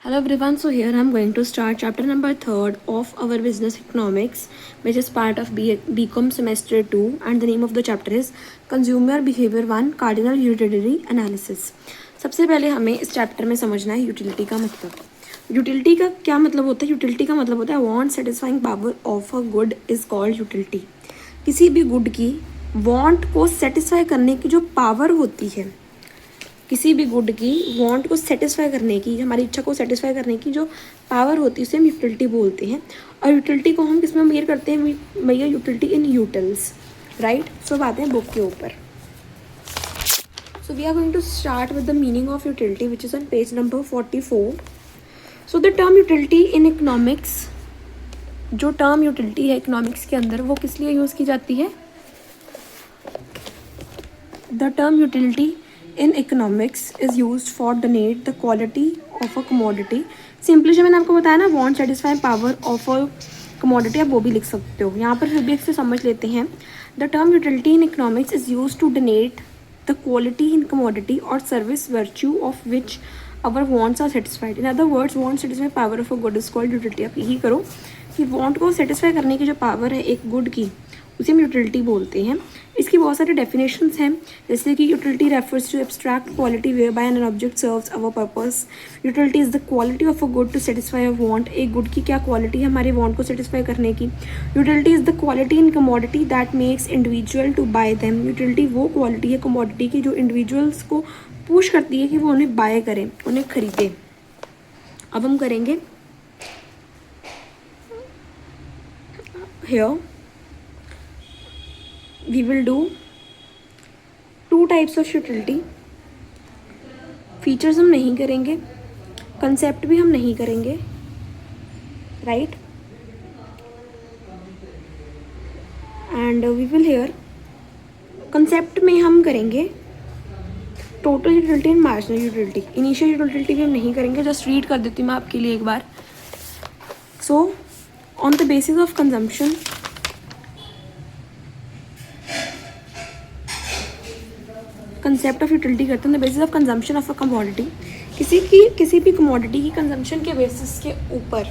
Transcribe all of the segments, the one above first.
Hello everyone, so here I'm going to start chapter number 3rd of our business economics, which is part of BCom semester 2, and the name of the chapter is Consumer Behavior 1 Cardinal Utility Analysis. सबसे पहले हमें इस chapter में समझना है utility का मतलब। Utility का क्या मतलब होता है? यूटिलिटी का मतलब होता है want satisfying power of a good is called utility. किसी भी गुड की वांट को सेटिस्फाई करने की जो पावर होती है, किसी भी गुड की वांट को सेटिस्फाई करने की, हमारी इच्छा को सेटिस्फाई करने की जो पावर होती है उसे हम यूटिलिटी बोलते हैं। और यूटिलिटी को हम किस में मेजर करते हैं? भैया utility in utils, right. So बात है बुक के ऊपर। So we are going to start with the meaning of utility which is on page number 44। So the term utility in economics, जो टर्म यूटिलिटी है economics के अंदर, वो किस लिए यूज़ की जाती है? The term utility in economics is used for denote the quality of a commodity। Simply जो मैंने आपको बताया ना, want satisfy power of a commodity, आप वो भी लिख सकते हो। यहाँ पर फिर भी इससे समझ लेते हैं। The term utility in economics is used to denote the quality in commodity or service virtue of which our wants are satisfied। In other words, want satisfy power of a good is called utility। आप यही करो कि want को satisfy करने की जो power है एक गुड की, उसे हम यूटिलिटी बोलते हैं। इसकी बहुत सारे डेफिनेशंस हैं, जैसे कि utility refers to abstract quality whereby an object serves our purpose. Utility is the quality of a good to satisfy a want. एक गुड की क्या क्वालिटी है? हमारे वांट को सेटिस्फाई करने की। Utility is the quality in commodity that makes individual to buy them. Utility वो quality है कमोडिटी की जो इंडिविजुअल्स को पुश करती है कि वो उन्हें बाय करें, उन्हें खरीदें। अब हम करेंगे here we will do two types of utility। Features हम नहीं करेंगे, कंसेप्ट भी हम नहीं करेंगे, right. And we will here concept में हम करेंगे total utility and marginal utility. Initial utility भी हम नहीं करेंगे। जस्ट रीड कर देती हूँ मैं आपके लिए एक बार। So on the basis of consumption, concept of utility करते हैं the basis of consumption of a commodity. किसी भी कमोडिटी की कंजम्पशन के बेसिस के ऊपर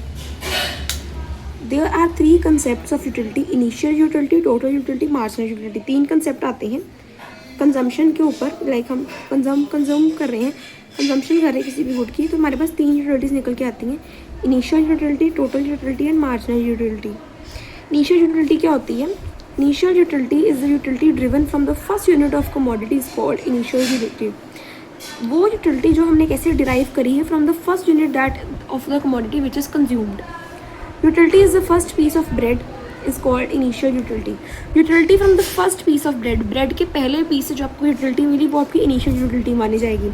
there are 3 concepts of utility. Initial utility, total utility, marginal utility. 3 concept आते हैं कंजम्पशन के ऊपर। लाइक हम कंज्यूम कर रहे हैं, कंजम्पशन कर रहे हैं किसी भी गुड की, तो हमारे पास 3 यूटिलिटीज़ निकल के आती हैं, initial utility, total utility and marginal utility. Initial utility क्या होती है? Initial utility is the utility driven from the first unit of commodity is called initial utility। वो utility जो हमने कैसे derive करी है from the first unit that of the commodity which is consumed। Utility is the first piece of bread is called initial utility। Utility from the first piece of bread, bread के पहले piece से जो आपको utility मिली वो आपकी initial utility मानी जाएगी।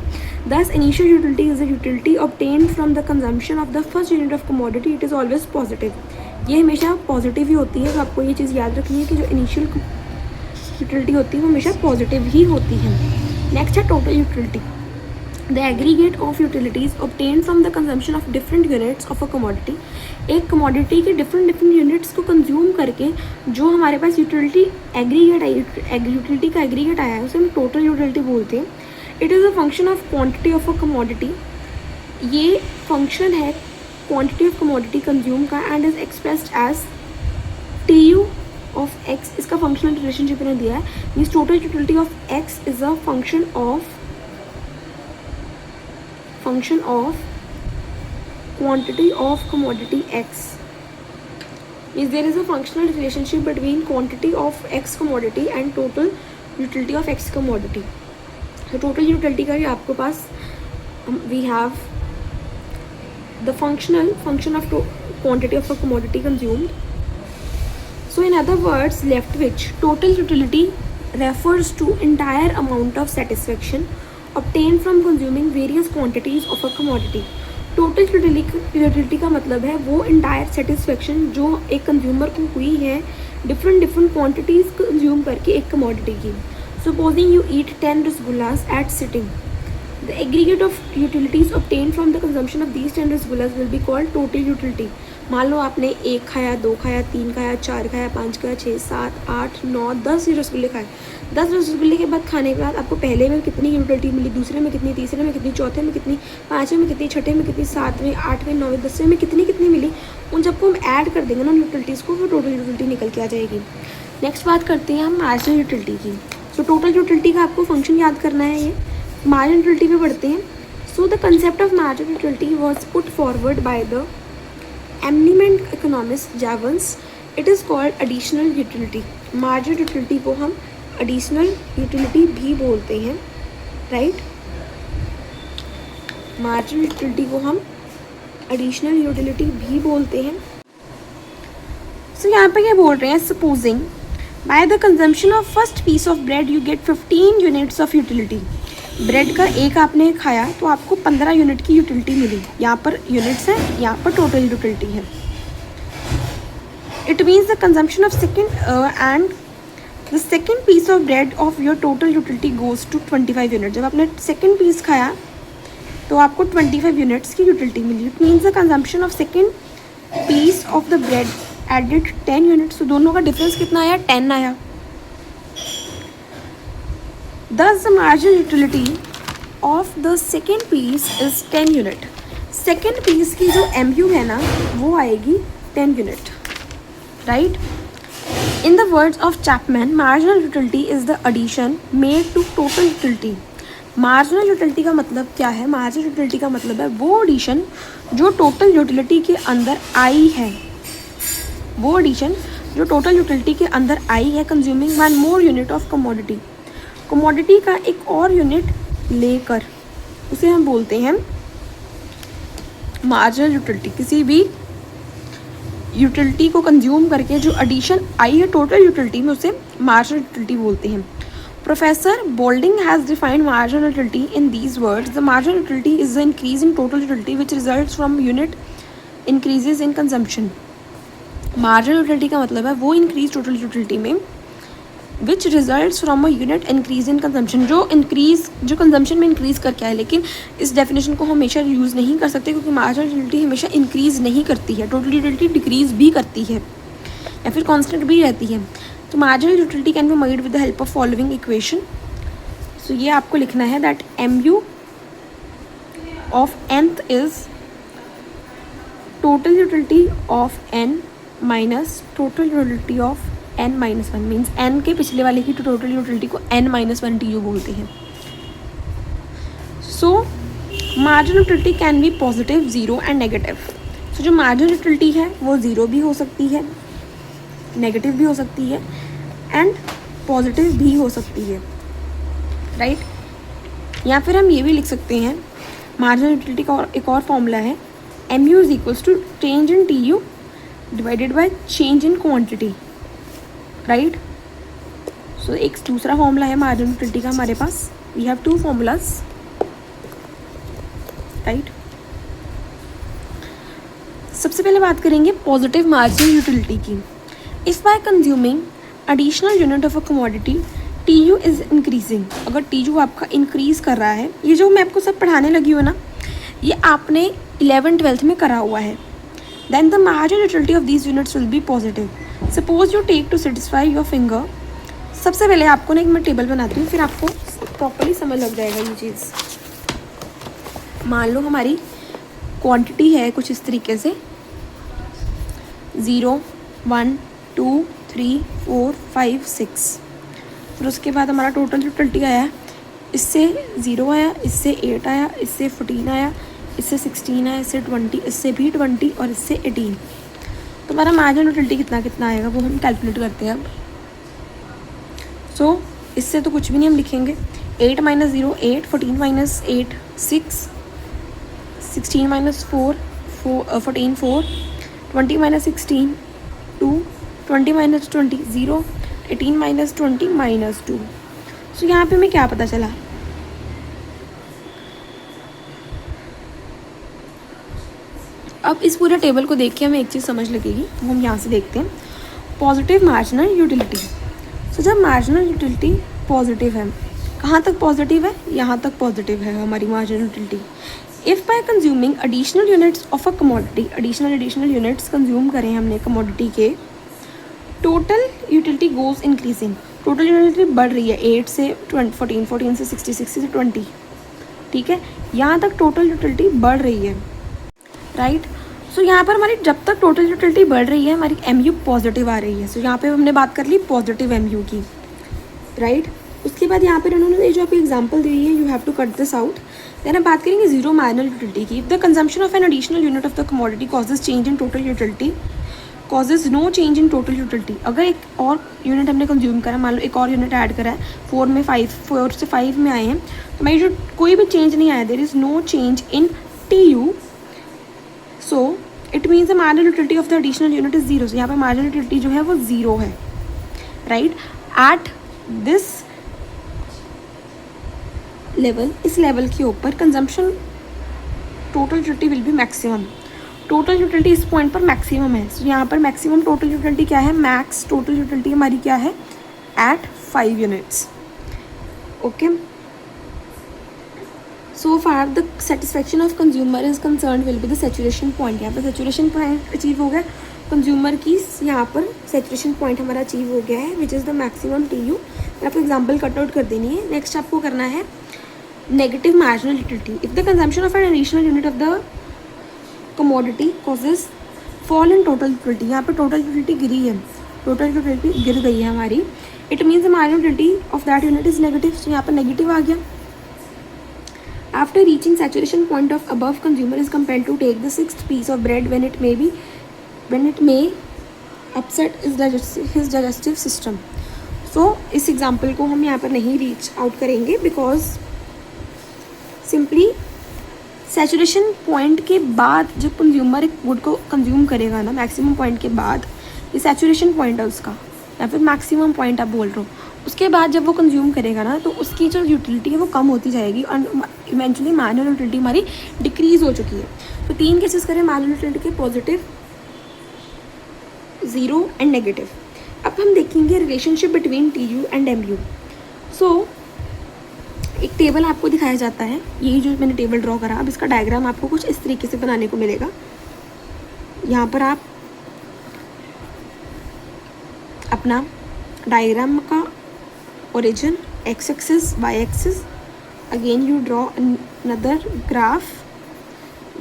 Thus initial utility is the utility obtained from the consumption of the first unit of commodity। It is always positive। ये हमेशा पॉजिटिव ही होती है, तो आपको ये चीज़ याद रखनी है कि जो इनिशियल यूटिलिटी होती है वो हमेशा पॉजिटिव ही होती है। नेक्स्ट है total utility, the aggregate of utilities obtain from the consumption of different units of a commodity. एक कमोडिटी के डिफरेंट यूनिट्स को कंज्यूम करके जो हमारे पास यूटिलिटी एग्रीगेट आई, यूटिलिटी का एग्रीगेट आया है, उसे हम टोटल यूटिलिटी बोलते हैं। It is a function of quantity of a commodity. ये फंक्शन है क्वांटिटी ऑफ कमोडिटी कंज्यूम का and is expressed as TU of x। इसका फंक्शनल रिलेशनशिप ने दिया है, means total utility of x is a function of quantity of commodity x। Means there is a functional relationship between quantity of x commodity and total utility of x commodity. तो total utility का भी आपके पास we have the function of quantity of a commodity consumed। So in other words, left which total utility refers to entire amount of satisfaction obtained from consuming various quantities of a commodity। total utility का मतलब है वो entire satisfaction जो एक consumer को हुई है different quantities consume करके एक commodity की। Supposing you eat 10 rasgullas at sitting, the aggregate of utilities obtained from the consumption of these 10 rasgullas will be called total utility। मान लो आपने 1 खाया, 2 खाया, 3 खाया, 4 खाया, 5 खाया, 6, 7, 8, 9, 10 रसगुल्ले खाए। 10 रसगुल्ले के बाद खाने के बाद आपको पहले में कितनी यूटिलिटी मिली, दूसरे में कितनी, तीसरे में कितनी, चौथे में कितनी, पाँचवें में कितनी, छठे में कितनी, सातवें, आठवें, नौवें, 10वें में कितनी कितनी मिली, उन सबको हम ऐड कर देंगे ना यूटिलिटीज़ को, फिर टोटल यूटिलिटी निकल के आ जाएगी। नेक्स्ट बात करते हैं हम मार्जिनल यूटिलिटी की। सो टोटल यूटिलिटी का आपको फंक्शन याद करना है। ये मार्जिनल यूटिलिटी पे पढ़ते हैं। So the concept of marginal utility was put forward by the eminent economist Jevons. It is called additional utility. Marginal utility को हम एडिशनल यूटिलिटी भी बोलते हैं, राइट। मार्जिनल यूटिलिटी को हम एडिशनल यूटिलिटी भी बोलते हैं। सो यहाँ पे क्या बोल रहे हैं, supposing by the consumption of first piece of bread you get 15 units of utility. Bread का एक आपने खाया तो आपको 15 यूनिट की यूटिलिटी मिली। यहाँ पर यूनिट्स है, यहाँ पर टोटल यूटिलिटी है। It means the consumption of second the second piece of bread of your total utility goes to 25 unit. जब आपने सेकेंड पीस खाया तो आपको 25 यूनिट्स की यूटिलिटी मिली। It means the consumption of second piece of the bread added 10 units. तो दोनों का डिफरेंस कितना आया, 10 आया। Thus the marginal utility of the second piece is 10 unit. Second piece की जो MU है ना वो आएगी 10 unit, right. In the words of Chapman, marginal utility is the addition made to total utility। Marginal utility का मतलब क्या है, मार्जिनल यूटिलिटी का मतलब है वो एडिशन जो टोटल यूटिलिटी के अंदर आई है, वो एडिशन जो टोटल यूटिलिटी के अंदर आई है consuming 1 more unit of commodity. Commodity का एक और यूनिट लेकर उसे हम बोलते हैं मार्जिनल यूटिलिटी। किसी भी यूटिलिटी को कंज्यूम करके जो एडिशन आई है टोटल यूटिलिटी में उसे मार्जिनल यूटिलिटी बोलते हैं। Professor Boulding has defined marginal utility in these words. The marginal utility is the increase in total utility which results from unit increases in consumption. Marginal utility का मतलब है वो increase total utility में which results from a unit increase in consumption, जो consumption में increase करके आए। लेकिन इस डेफिनेशन को हमेशा यूज़ नहीं कर सकते क्योंकि मार्जिनल यूटिलिटी हमेशा इंक्रीज नहीं करती है, टोटल यूटिलिटी डिक्रीज भी करती है या फिर कांस्टेंट भी रहती है। तो marginal utility can be made with the help of following equation. So ये आपको लिखना है that MU of nth is total utility of n minus total utility of n-1 means n के पिछले वाले की टोटल यूटिलिटी को n-1 TU बोलते हैं। So marginal utility can be positive, zero and negative. So जो मार्जिनल यूटिलिटी है वो ज़ीरो भी हो सकती है, नेगेटिव भी हो सकती है एंड पॉजिटिव भी हो सकती है, राइट। या फिर हम ये भी लिख सकते हैं मार्जिनल यूटिलिटी का एक और फॉर्मूला है MU is equals to change in TU divided by change in quantity, right. So एक दूसरा फॉर्मूला है मार्जिनल यूटिलिटी का हमारे पास। We have 2 formulas, right. सबसे पहले बात करेंगे पॉजिटिव मार्जिनल यूटिलिटी की। If by consuming additional unit of a commodity TU is increasing. अगर TU आपका इंक्रीज कर रहा है, ये जो मैं आपको सब पढ़ाने लगी हूँ ना ये आपने 11th-12th में करा हुआ है, then the marginal utility of these units will be positive. Suppose you take to satisfy your finger. सबसे पहले आपको ना एक मैं टेबल बनाती हूँ फिर आपको प्रॉपर्ली समझ लग जाएगा ये चीज़। मान लो हमारी क्वांटिटी है कुछ इस तरीके से 0, 1, 2, 3, 4, 5, 6। फिर उसके बाद हमारा टोटल यूटिलिटी आया, इससे 0 आया, इससे 8 आया, इससे 14 आया, इससे 16 आया, इससे 20, इससे भी 20 और इससे 18। तो हमारा मार्जिनल यूटिलिटी कितना कितना आएगा वो हम कैलकुलेट करते हैं अब। सो इससे तो कुछ भी नहीं हम लिखेंगे। 8 - 0 8, 14 - 8 6, 16 - 4 14 4, 20 - 16 2, 20 - 20 0, 18 - 20 -2। सो यहाँ पे हमें क्या पता चला, अब इस पूरे टेबल को देख के हमें एक चीज़ समझ लगेगी, वो हम यहाँ से देखते हैं पॉजिटिव मार्जिनल यूटिलिटी। सो जब मार्जिनल यूटिलिटी पॉजिटिव है, कहाँ तक पॉजिटिव है, यहाँ तक पॉजिटिव है हमारी marginal utility. If bye consuming additional units of a commodity, additional units consume करें हमने कमोडिटी के, total utility goes increasing, total utility बढ़ रही है 8 से 14, 14 से 60, 60 से 20, ठीक है, यहाँ तक टोटल यूटिलिटी बढ़ रही है, राइट। सो यहाँ पर हमारी जब तक टोटल यूटिलिटी बढ़ रही है हमारी MU पॉजिटिव आ रही है। सो यहाँ पे हमने बात कर ली पॉजिटिव MU की, राइट। उसके बाद यहाँ पर उन्होंने ये जो आपको एग्जांपल दी है, you have to cut this out. Then हम बात करेंगे जीरो मार्जिनल यूटिलिटी की। If the consumption of an additional unit of the commodity causes change in total utility, causes no change in total utility. अगर एक और unit हमने consume करा, मान लो एक और यूनिट ऐड करा है, 4 से 5 में आए हैं, तो हमारी जो कोई भी चेंज नहीं आया, there is no change in TU, so it means the marginal utility of the additional unit is zero. यहाँ पर मार्जिनल यूटिलिटी जो है वो ज़ीरो है, राइट। एट दिस लेवल, इस लेवल के ऊपर consumption total utility will be maximum. Total utility इस पॉइंट पर मैक्सिमम है। सो यहाँ पर मैक्सिमम टोटल यूटिलिटी क्या है, मैक्स टोटल यूटिलिटी हमारी क्या है, at 5 units, okay. So far the satisfaction of consumer is concern will be the saturation point. यहाँ पर सेचुरेशन पॉइंट अचीव हो गया कंज्यूमर की, यहाँ पर सेचुरेशन पॉइंट हमारा अचीव हो गया है, which is the maximum TU। आपको एग्जाम्पल कट आउट कर देनी है। नेक्स्ट आपको करना है negative marginal utility. If the consumption of an additional unit of the commodity causes fall in total utility, यहाँ पर टोटल यूटिलिटी गिरी है, टोटल यूटिलिटी गिर गई है हमारी, it means the marginal utility of that unit is negative. So यहाँ पर negative आ गया। After reaching saturation point of above, consumer is compelled to take the 6th piece of bread when it may upset his digestive system। So इस example को हम यहाँ पर नहीं रीच आउट करेंगे, बिकॉज सिंपली सैचुरेशन पॉइंट के बाद जब कंज्यूमर एक गुड को कंज्यूम करेगा ना, मैक्सिमम पॉइंट के बाद, ये सैचुरेशन पॉइंट है उसका, या फिर मैक्सिमम पॉइंट आप बोल रहे हो, उसके बाद जब वो कंज्यूम करेगा ना, तो उसकी जो यूटिलिटी है वो कम होती जाएगी और इवेंचुअली मार्जिनल यूटिलिटी हमारी डिक्रीज हो चुकी है। तो 3 केसेस करें मार्जिनल यूटिलिटी के, पॉजिटिव, ज़ीरो एंड नेगेटिव। अब हम देखेंगे relationship between TU and MU। सो एक टेबल आपको दिखाया जाता है, यही जो मैंने टेबल ड्रॉ करा, अब इसका डायग्राम आपको कुछ इस तरीके से बनाने को मिलेगा। यहाँ पर आप अपना डायग्राम का origin, x axis, y axis, again you draw another graph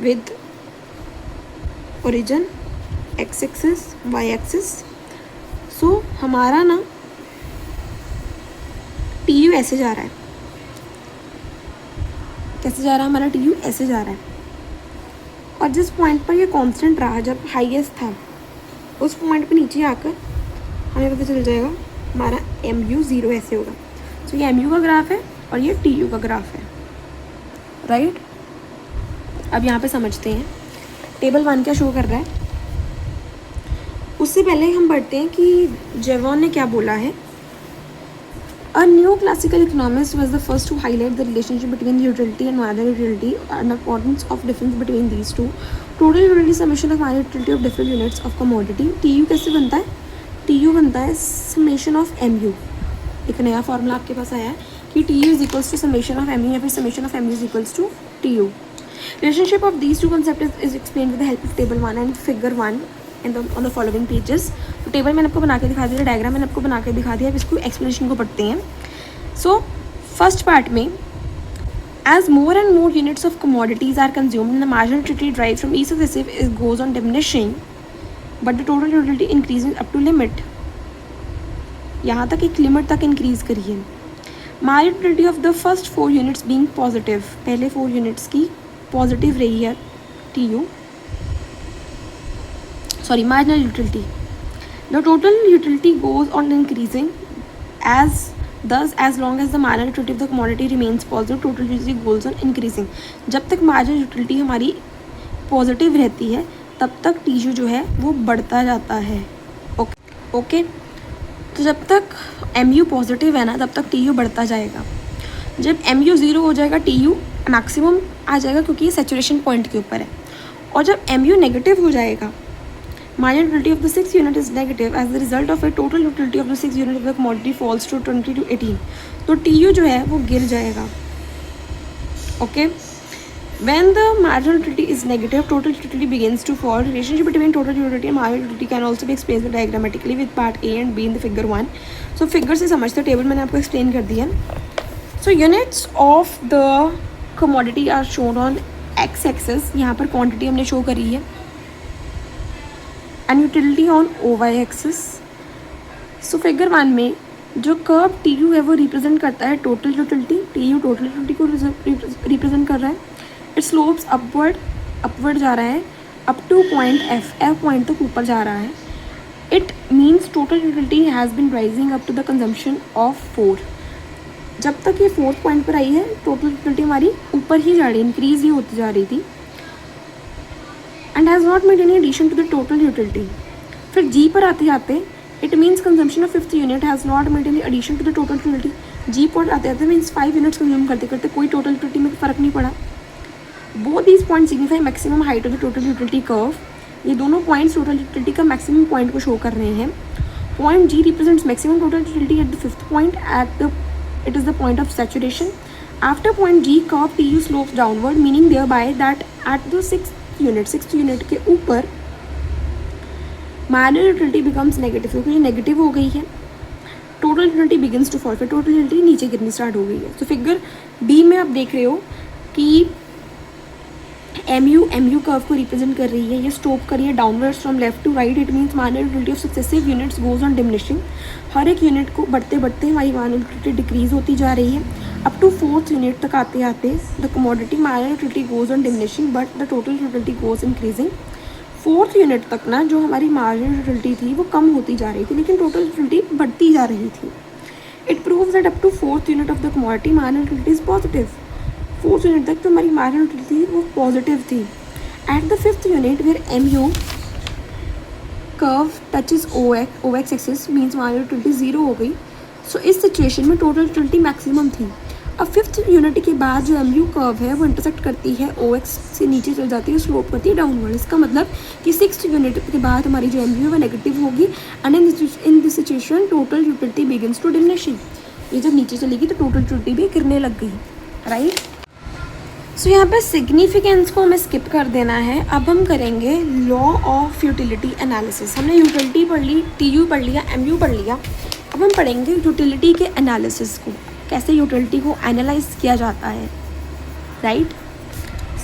with origin, x axis, y axis. So हमारा ना TU ऐसे जा रहा है, कैसे जा रहा है हमारा TU, ऐसे जा रहा है, और जिस पॉइंट पर ये कांस्टेंट रहा, जब हाईएस्ट था, उस पॉइंट पे नीचे आकर हमें पता चल जाएगा हमारा MU ज़ीरो ऐसे होगा। तो ये MU का ग्राफ है और ये TU का ग्राफ है, राइट। अब यहाँ पे समझते हैं टेबल 1 क्या शो कर रहा है। उससे पहले हम बढ़ते हैं कि जेवॉन ने क्या बोला है। A new classical economist was the first to highlight the relationship between utility and marginal utility and the importance of difference between these two. Total utility summation of marginal utility of different units of commodity. TU कैसे बनता है, TU बनता है summation of MU। एक नया formula आपके पास आया है कि TU is equals to summation of MU या फिर summation of MU is equals to TU. Relationship of these two concepts is explained with the help of table 1 and figure 1 on the following pages। तो table मैंने आपको बना के दिखा दिया, diagram मैंने आपको बना के दिखा दिया, अब इसको एक्सप्लेनेशन को पढ़ते हैं। सो फर्स्ट पार्ट में, as more and more units of commodities are consumed and the marginal utility derived from each successive is goes on diminishing but the total utility increasing up to limit। यहाँ तक एक limit तक increase करिए। marginal utility of the first 4 units being positive, पहले 4 units की positive रही है TU, sorry, marginal utility, the total utility goes on increasing as long as the marginal utility of the commodity remains positive, total utility goes on increasing। जब तक marginal utility हमारी positive रहती है तब तक TU जो है वो बढ़ता जाता है, ओके। तो जब तक MU पॉजिटिव है ना, तब तक TU बढ़ता जाएगा। जब MU ज़ीरो हो जाएगा, TU मैक्सिमम आ जाएगा, क्योंकि ये सैचुरेशन पॉइंट के ऊपर है। और जब MU नेगेटिव हो जाएगा, marginal utility of the 6th unit is negative, as the result of a total utility of the 6th unit of the commodity falls to 20 to 18। तो TU जो है वो गिर जाएगा, okay. When the marginal utility is negative, total utility begins to fall. Relationship between total utility and marginal utility can also be explained diagrammatically with part A and B in the figure 1. So figure से समझते table मैंने आपको explain कर दिया. So units of the commodity are shown on x axis. यहाँ पर quantity हमने show करी है. And utility on y axis. So figure 1 में जो कर्व टी यू है वो रिप्रेजेंट करता है total utility. T U total utility को रिप्रेजेंट कर रहा है. इट स्लोप्स अपवर्ड जा रहा है up to point F point तक ऊपर जा रहा है. It means total utility has been rising up to the consumption of 4. जब तक ये 4th पॉइंट पर आई है टोटल यूटिलिटी हमारी ऊपर ही जा रही, इंक्रीज ही होती जा रही थी. And has not made any addition to the total utility. फिर जी पर आते आते it means consumption of 5th unit has not made any addition to the total utility. G पर आते आते मीन्स 5 यूनिट्स कंज्यूम करते करते कोई टोटल यूटिलिटी में फ़र्क नहीं पड़ा. Both these point signify maximum height of the total utility curve. ये दोनों पॉइंट्स टोटल यूटिलिटी का मैक्सिमम पॉइंट को शो कर रहे हैं. Point G represents maximum total utility at the 5th point it is the point of saturation. After point G curve T U slopes downward meaning thereby that at the द 6th unit के ऊपर minor utility becomes negative क्योंकि ये negative हो गई है. Total utility begins to fall. फिर total utility नीचे गिरनी स्टार्ट हो गई है. तो फिगर बी में आप देख रहे हो कि एम यू कर्व को रिप्रेजेंट कर रही है. ये स्टॉप कर रही है downwards from left to right. It means minor utility of successive units goes on diminishing. हर एक यूनिट को बढ़ते बढ़ते हमारी माइनर यूटिलिटी डिक्रीज होती जा रही है. अप टू 4th यूनिट तक आते आते the commodity minor utility goes on diminishing but the total utility goes increasing. 4th unit तक ना जो हमारी मार्जिनल यूटिलिटी थी वो कम होती जा रही थी लेकिन टोटल यूटिलिटी बढ़ती जा रही थी. It proves that up to 4th unit of the commodity marginal utility is positive. 4th unit तक तो हमारी मार्जिनल यूटिलिटी वो पॉजिटिव थी. At the 5th unit where M U curve touches O X axis means marginal utility 0 हो गई. सो इस situation में total utility maximum थी. अब 5th यूनिट के बाद जो एम यू कर्व है वो इंटरसेक्ट करती है ओ एक्स से नीचे चल जाती है, स्लोप करती है डाउनवर्ड. इसका मतलब कि 6th यूनिट के बाद हमारी जो एम यू है वो नेगेटिव होगी. And in this situation total utility begins to diminishing. ये जब नीचे चलेगी तो टोटल यूटिलिटी भी गिरने लग गई. राइट. सो यहाँ पे सिग्निफिकेंस को हमें स्किप कर देना है. अब हम करेंगे लॉ ऑफ यूटिलिटी एनालिसिस. हमने यूटिलिटी पढ़ ली, टी यू पढ़ लिया, एम यू पढ़ लिया. अब हम पढ़ेंगे यूटिलिटी के एनालिसिस को, कैसे यूटिलिटी को एनालाइज किया जाता है. Right.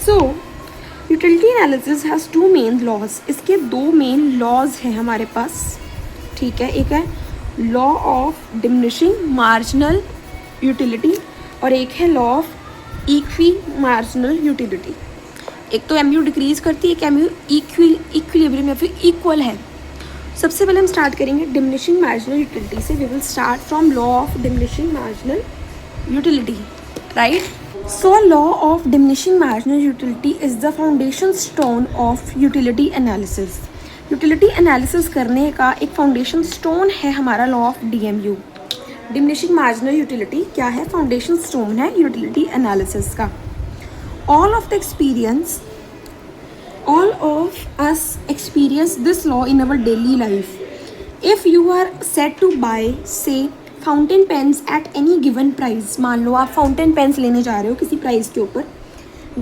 So utility analysis has 2 main laws. इसके 2 मेन लॉज हैं हमारे पास. ठीक है. एक है law of diminishing marginal utility और एक है law of equi marginal utility. एक तो एम यू डिक्रीज करती है, एक एम यू इक्विलिब्रियम या फिर इक्वल है. सबसे पहले हम स्टार्ट करेंगे डिमिनिशिंग मार्जिनल यूटिलिटी से. We will start from law of diminishing marginal utility. Right. So law of diminishing marginal utility is the foundation stone of utility analysis. Utility analysis करने का एक फाउंडेशन स्टोन है हमारा law of DMU. Diminishing marginal utility क्या है? Foundation stone है utility analysis का. All of us experience this law in our daily life. If you are set to buy, say, fountain pens at any given price, मान लो आप fountain pens लेने जा रहे हो किसी प्राइस के ऊपर,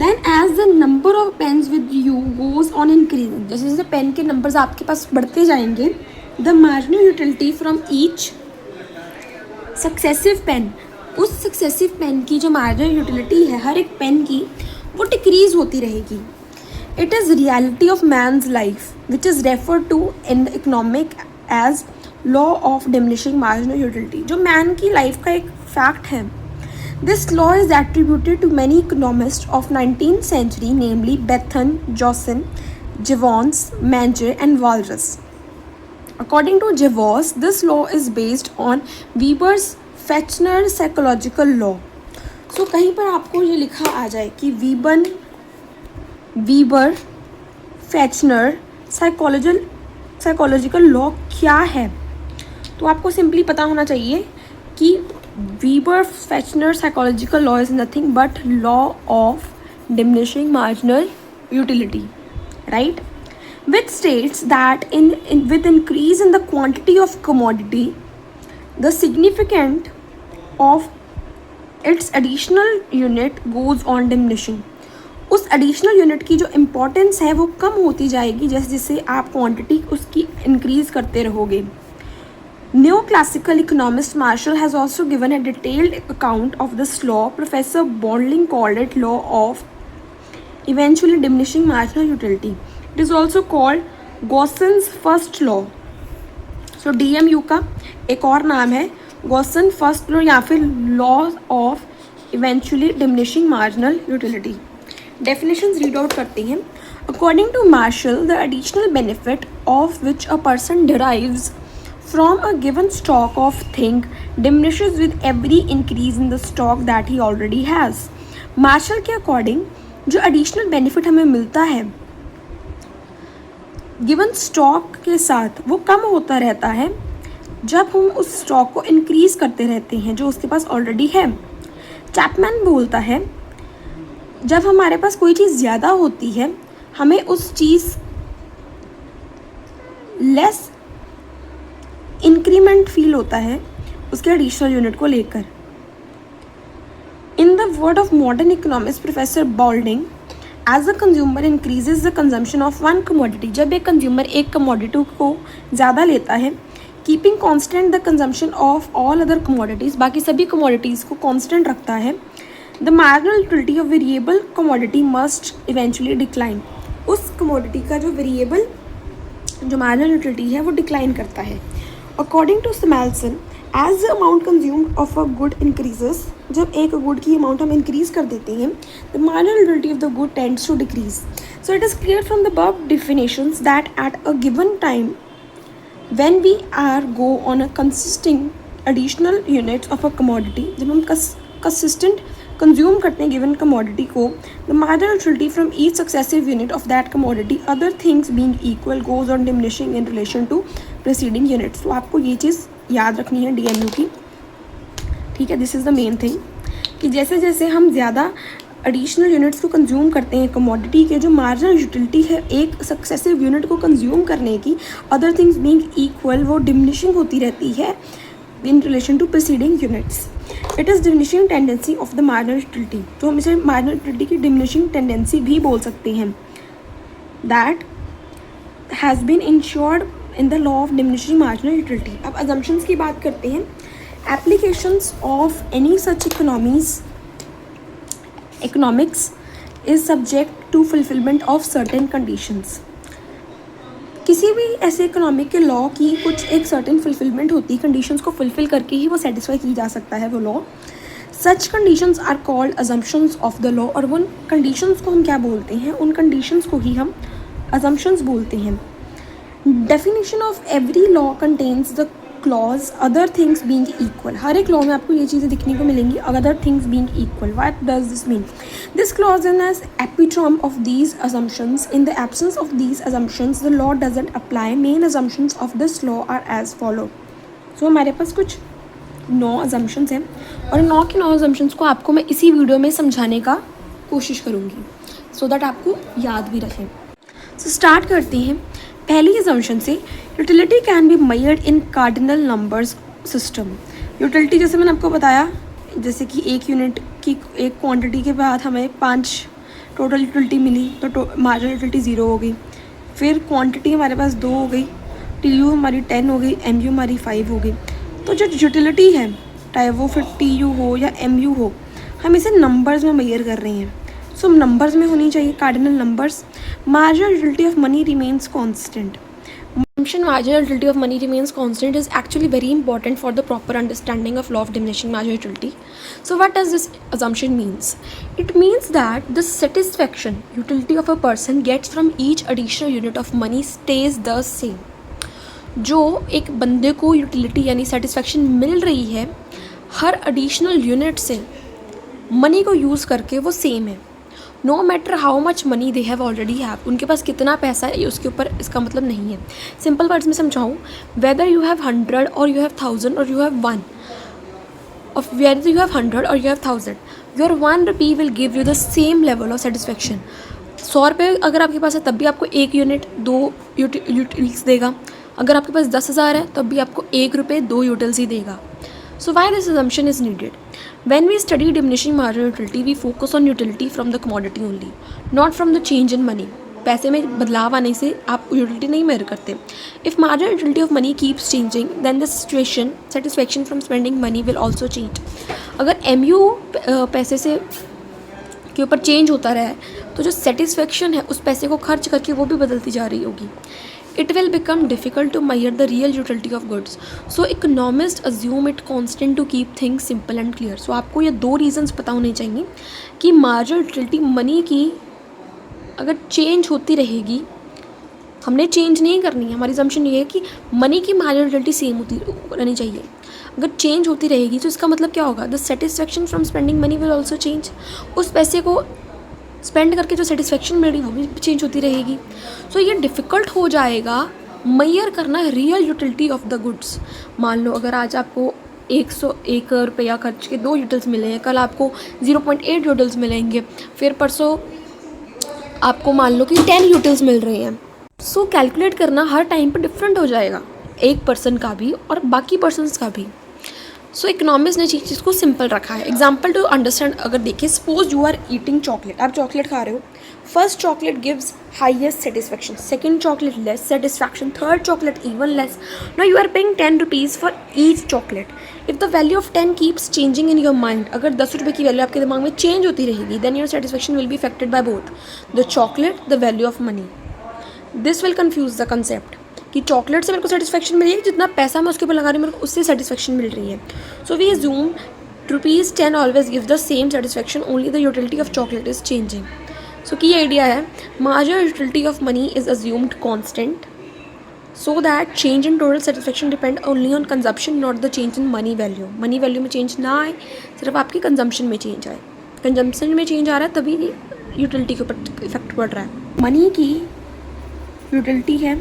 then as the number of pens with you goes on increasing, जैसे जैसे पेन के नंबर्स आपके पास बढ़ते जाएंगे, the marginal utility from each successive pen, उस सक्सेसिव पेन की जो मार्जिनल यूटिलिटी है हर एक पेन की वो डिक्रीज होती रहेगी. It is reality of man's life which is refer to in economic as law of diminishing marginal utility. जो मैन की लाइफ का एक फैक्ट है. This law is attributed to many economist of 19th century, namely Bentham, Gossen, Jevons, Menger and Walras. According to Jevons, this law is based on Weber's Fechner psychological law. So कहीं पर आपको ये लिखा आ जाए कि वीबर Fechner psychological law क्या है, तो आपको सिंपली पता होना चाहिए कि वीबर Fechner psychological law is nothing but law of diminishing marginal utility. Right. Which states that with increase in the quantity of commodity, the significance of its additional unit goes on diminishing. उस additional unit की जो importance है वो कम होती जाएगी जैसे जैसे आप क्वांटिटी उसकी इंक्रीज करते रहोगे. Neoclassical economist Marshall has also given a detailed account of this law. Professor Baldwin called it law of eventually diminishing marginal utility. It is also called Gauss's first law. So DMU का एक और नाम है Gaussian first law या फिर law of eventually diminishing marginal utility. Definitions read out करते हैं. According to Marshall, the additional benefit of which a person derives from a given stock of thing diminishes with every increase in the stock that he already has. Marshall के according जो additional benefit हमें मिलता है given stock के साथ वो कम होता रहता है जब हम उस स्टॉक को इंक्रीज करते रहते हैं जो उसके पास ऑलरेडी है. चैपमैन बोलता है जब हमारे पास कोई चीज़ ज़्यादा होती है हमें उस चीज़ लेस इंक्रीमेंट फील होता है उसके एडिशनल यूनिट को लेकर. In the word of modern economist professor Boulding, as a consumer increases the consumption of one commodity. जब एक कंज्यूमर एक कमोडिटी को ज़्यादा लेता है keeping constant the consumption of all other commodities, बाकी सभी कमोडिटीज़ को कॉन्स्टेंट रखता है, the marginal utility of variable commodity must eventually decline. उस कमोडिटी का जो वेरिएबल जो मार्जिनल यूटिलिटी है वो डिक्लाइन करता है. According to Samuelson, as the amount consumed of a good increases, जब एक गुड की अमाउंट हम इंक्रीज कर देते हैं the marginal utility of the good tends to decrease. So it is clear from the above definitions that at a given time when we are go on a consisting additional units of a commodity, जब हम consistent consume करते हैं given commodity को, the marginal utility from each successive unit of that commodity other things being equal goes on diminishing in relation to preceding units. तो आपको ये चीज़ याद रखनी है DMU की, ठीक है. This is the main thing कि जैसे जैसे हम ज़्यादा एडिशनल यूनिट्स को कंज्यूम करते हैं कमोडिटी के, जो मार्जिनल यूटिलिटी है एक सक्सेसिव यूनिट को कंज्यूम करने की अदर थिंग्स बीइंग इक्वल वो डिमिनिशिंग होती रहती है in relation to preceding units. It is diminishing tendency of the marginal utility. तो हम इसे मार्जिनल यूटिलिटी की डिमिनिशिंग टेंडेंसी भी बोल सकते हैं. That has been insured in the law of diminishing marginal utility. अब अजम्पशंस की बात करते हैं. Applications of any such economics is subject to fulfilment of certain conditions. किसी भी ऐसे इकोनॉमिक के लॉ की कुछ एक सर्टेन फुलफिलमेंट होती है, कंडीशंस को फुलफिल करके ही वो सेटिस्फाई की जा सकता है वो law. Such conditions are called assumptions of the law. और उन कंडीशंस को हम क्या बोलते हैं, उन कंडीशंस को ही हम अजम्पशंस बोलते हैं. Definition of every law contains the clause other things being equal. हर एक लॉ में आपको ये चीज़ें दिखने को मिलेंगी, other things being equal. What does this mean? This clause is as epitome of these assumptions. In the absence of these assumptions, the law doesn't apply. Main assumptions of this law are as follow. So हमारे पास कुछ 9 assumptions हैं और 9 की 9 assumptions को आपको मैं इसी video में समझाने का कोशिश करूँगी so that आपको याद भी रखें. So start करते हैं. पहली assumption से utility can B measured in cardinal numbers system. Utility जैसे मैंने आपको बताया, जैसे कि एक यूनिट की एक क्वांटिटी के बाद हमें 5 टोटल यूटिलिटी मिली तो मार्जिनल यूटिलिटी 0 हो गई. फिर क्वांटिटी हमारे पास 2 हो गई, TU हमारी 10 हो गई, MU हमारी 5 हो गई. तो जो यूटिलिटी है चाहे वो फिर TU हो या MU हो, हम इसे नंबर्स में मेजर कर रहे हैं. सो नंबर्स में होनी चाहिए cardinal numbers. Marginal utility of money remains constant. Assumption marginal utility of money remains constant is actually very important for the proper understanding of law of diminishing marginal utility. So what does this assumption means? It means that the satisfaction utility of a person gets from each additional unit of money stays the same. जो एक बंदे को utility यानी satisfaction मिल रही है हर additional unit से मनी को यूज़ करके वो सेम है. No matter how much money they have already have. उनके पास कितना पैसा है उसके ऊपर इसका मतलब नहीं है. सिंपल वर्ड्स में समझाऊँ, वेदर यू हैव 100 और यू हैव 1000 और यू हैव 1, और वेदर यू हैव 100 और you have 1000, your 1 rupee will give you the same level of satisfaction. 100 रुपये अगर आपके पास है तब भी आपको 1 यूनिट 2 यूटिल्स देगा. अगर आपके पास 10,000 है तब भी आपको 1 रुपये 2 यूटिल्स ही देगा. So why this assumption is needed? When we study diminishing marginal utility, we focus on utility from the commodity only, not from the change in money. पैसे में बदलाव आने से आप यूटिलिटी नहीं मेजर करते. If marginal utility of money keeps changing then the situation satisfaction from spending money will also change. अगर MU पैसे से के ऊपर चेंज होता रहा है तो जो सेटिस्फेक्शन है उस पैसे को खर्च करके वो भी बदलती जा रही होगी. It will become difficult to measure the real utility of goods. So economists assume it constant to keep things simple and clear. So आपको ये दो reasons पता होने चाहिए कि marginal utility मनी की अगर चेंज होती रहेगी, हमने चेंज नहीं करनी है. हमारी assumption ये है कि मनी की marginal utility सेम होती रहनी चाहिए. अगर चेंज होती रहेगी तो इसका मतलब क्या होगा? The satisfaction from spending money will also change. उस पैसे को स्पेंड करके जो सेटिस्फेक्शन मिल रही है वो भी चेंज होती रहेगी. सो ये डिफ़िकल्ट हो जाएगा मैयर करना real utility of the goods. मान लो अगर आज आपको 101 रुपया खर्च के 2 यूटिल्स मिले हैं, कल आपको 0.8 यूटिल्स मिलेंगे, फिर परसों आपको मान लो कि 10 यूटिल्स मिल रहे हैं. सो कैलकुलेट करना हर टाइम पर डिफरेंट हो जाएगा, एक पर्सन का भी और बाकी पर्सनस का भी. सो इकोनॉमिक्स ने चीज़ को सिंपल रखा है. एग्जाम्पल टू अंडरस्टैंड अगर देखिए, suppose you are eating chocolate, आप चॉकलेट खा रहे हो. First chocolate gives highest satisfaction, second chocolate less satisfaction, third chocolate even less. Now you are paying 10 rupees for each chocolate. If the value of 10 keeps changing in your mind, अगर 10 रुपये की value आपके दिमाग में change होती रहेगी, then your satisfaction will be affected by both the chocolate the value of money. This will confuse the concept कि chocolate से मेरे को सेटिस्फैक्शन मिल रही है, जितना पैसा मैं उसके ऊपर लगा रही हूँ मेरे को उससे सेटिस्फैक्शन मिल रही है. So we assume ₹10 always give the same satisfaction, only the utility of chocolate is changing. So key idea है, marginal utility of money is assumed constant so that change in total satisfaction depend only on consumption, not the change in money value. Money value में change ना आए, सिर्फ आपकी consumption में change आए. Consumption में change आ रहा है तभी यूटिलिटी के ऊपर इफेक्ट पड़ रहा है. मनी की यूटिलिटी है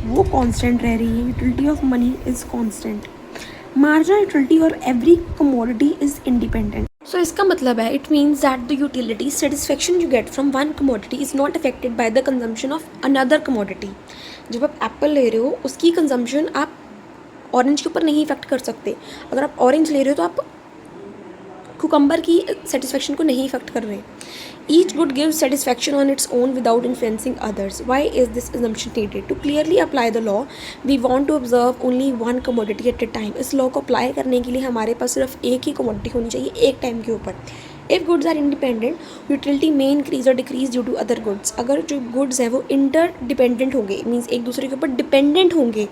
वो कांस्टेंट रह रही है. Utility of money is constant. Marginal utility और एवरी कमोडिटी इज इंडिपेंडेंट. सो इसका मतलब है, it means that the utility satisfaction you get from one commodity is not affected by the consumption of another commodity. जब आप Apple ले रहे हो उसकी कंजम्पशन आप ऑरेंज के ऊपर नहीं इफेक्ट कर सकते. अगर आप ऑरेंज ले रहे हो तो आप कुकम्बर की सेटिस्फैक्शन को नहीं इफेक्ट कर रहे. Each good gives satisfaction on its own without influencing others. Why is this assumption needed? To clearly apply the law, we want to observe only one commodity at a time. इस law को apply करने के लिए हमारे पास सिर्फ एक ही commodity होनी चाहिए एक टाइम के ऊपर. If goods are independent, utility may increase or decrease due to other goods. अगर जो goods है वो interdependent होंगे, मीन्स एक दूसरे के ऊपर डिपेंडेंट होंगे,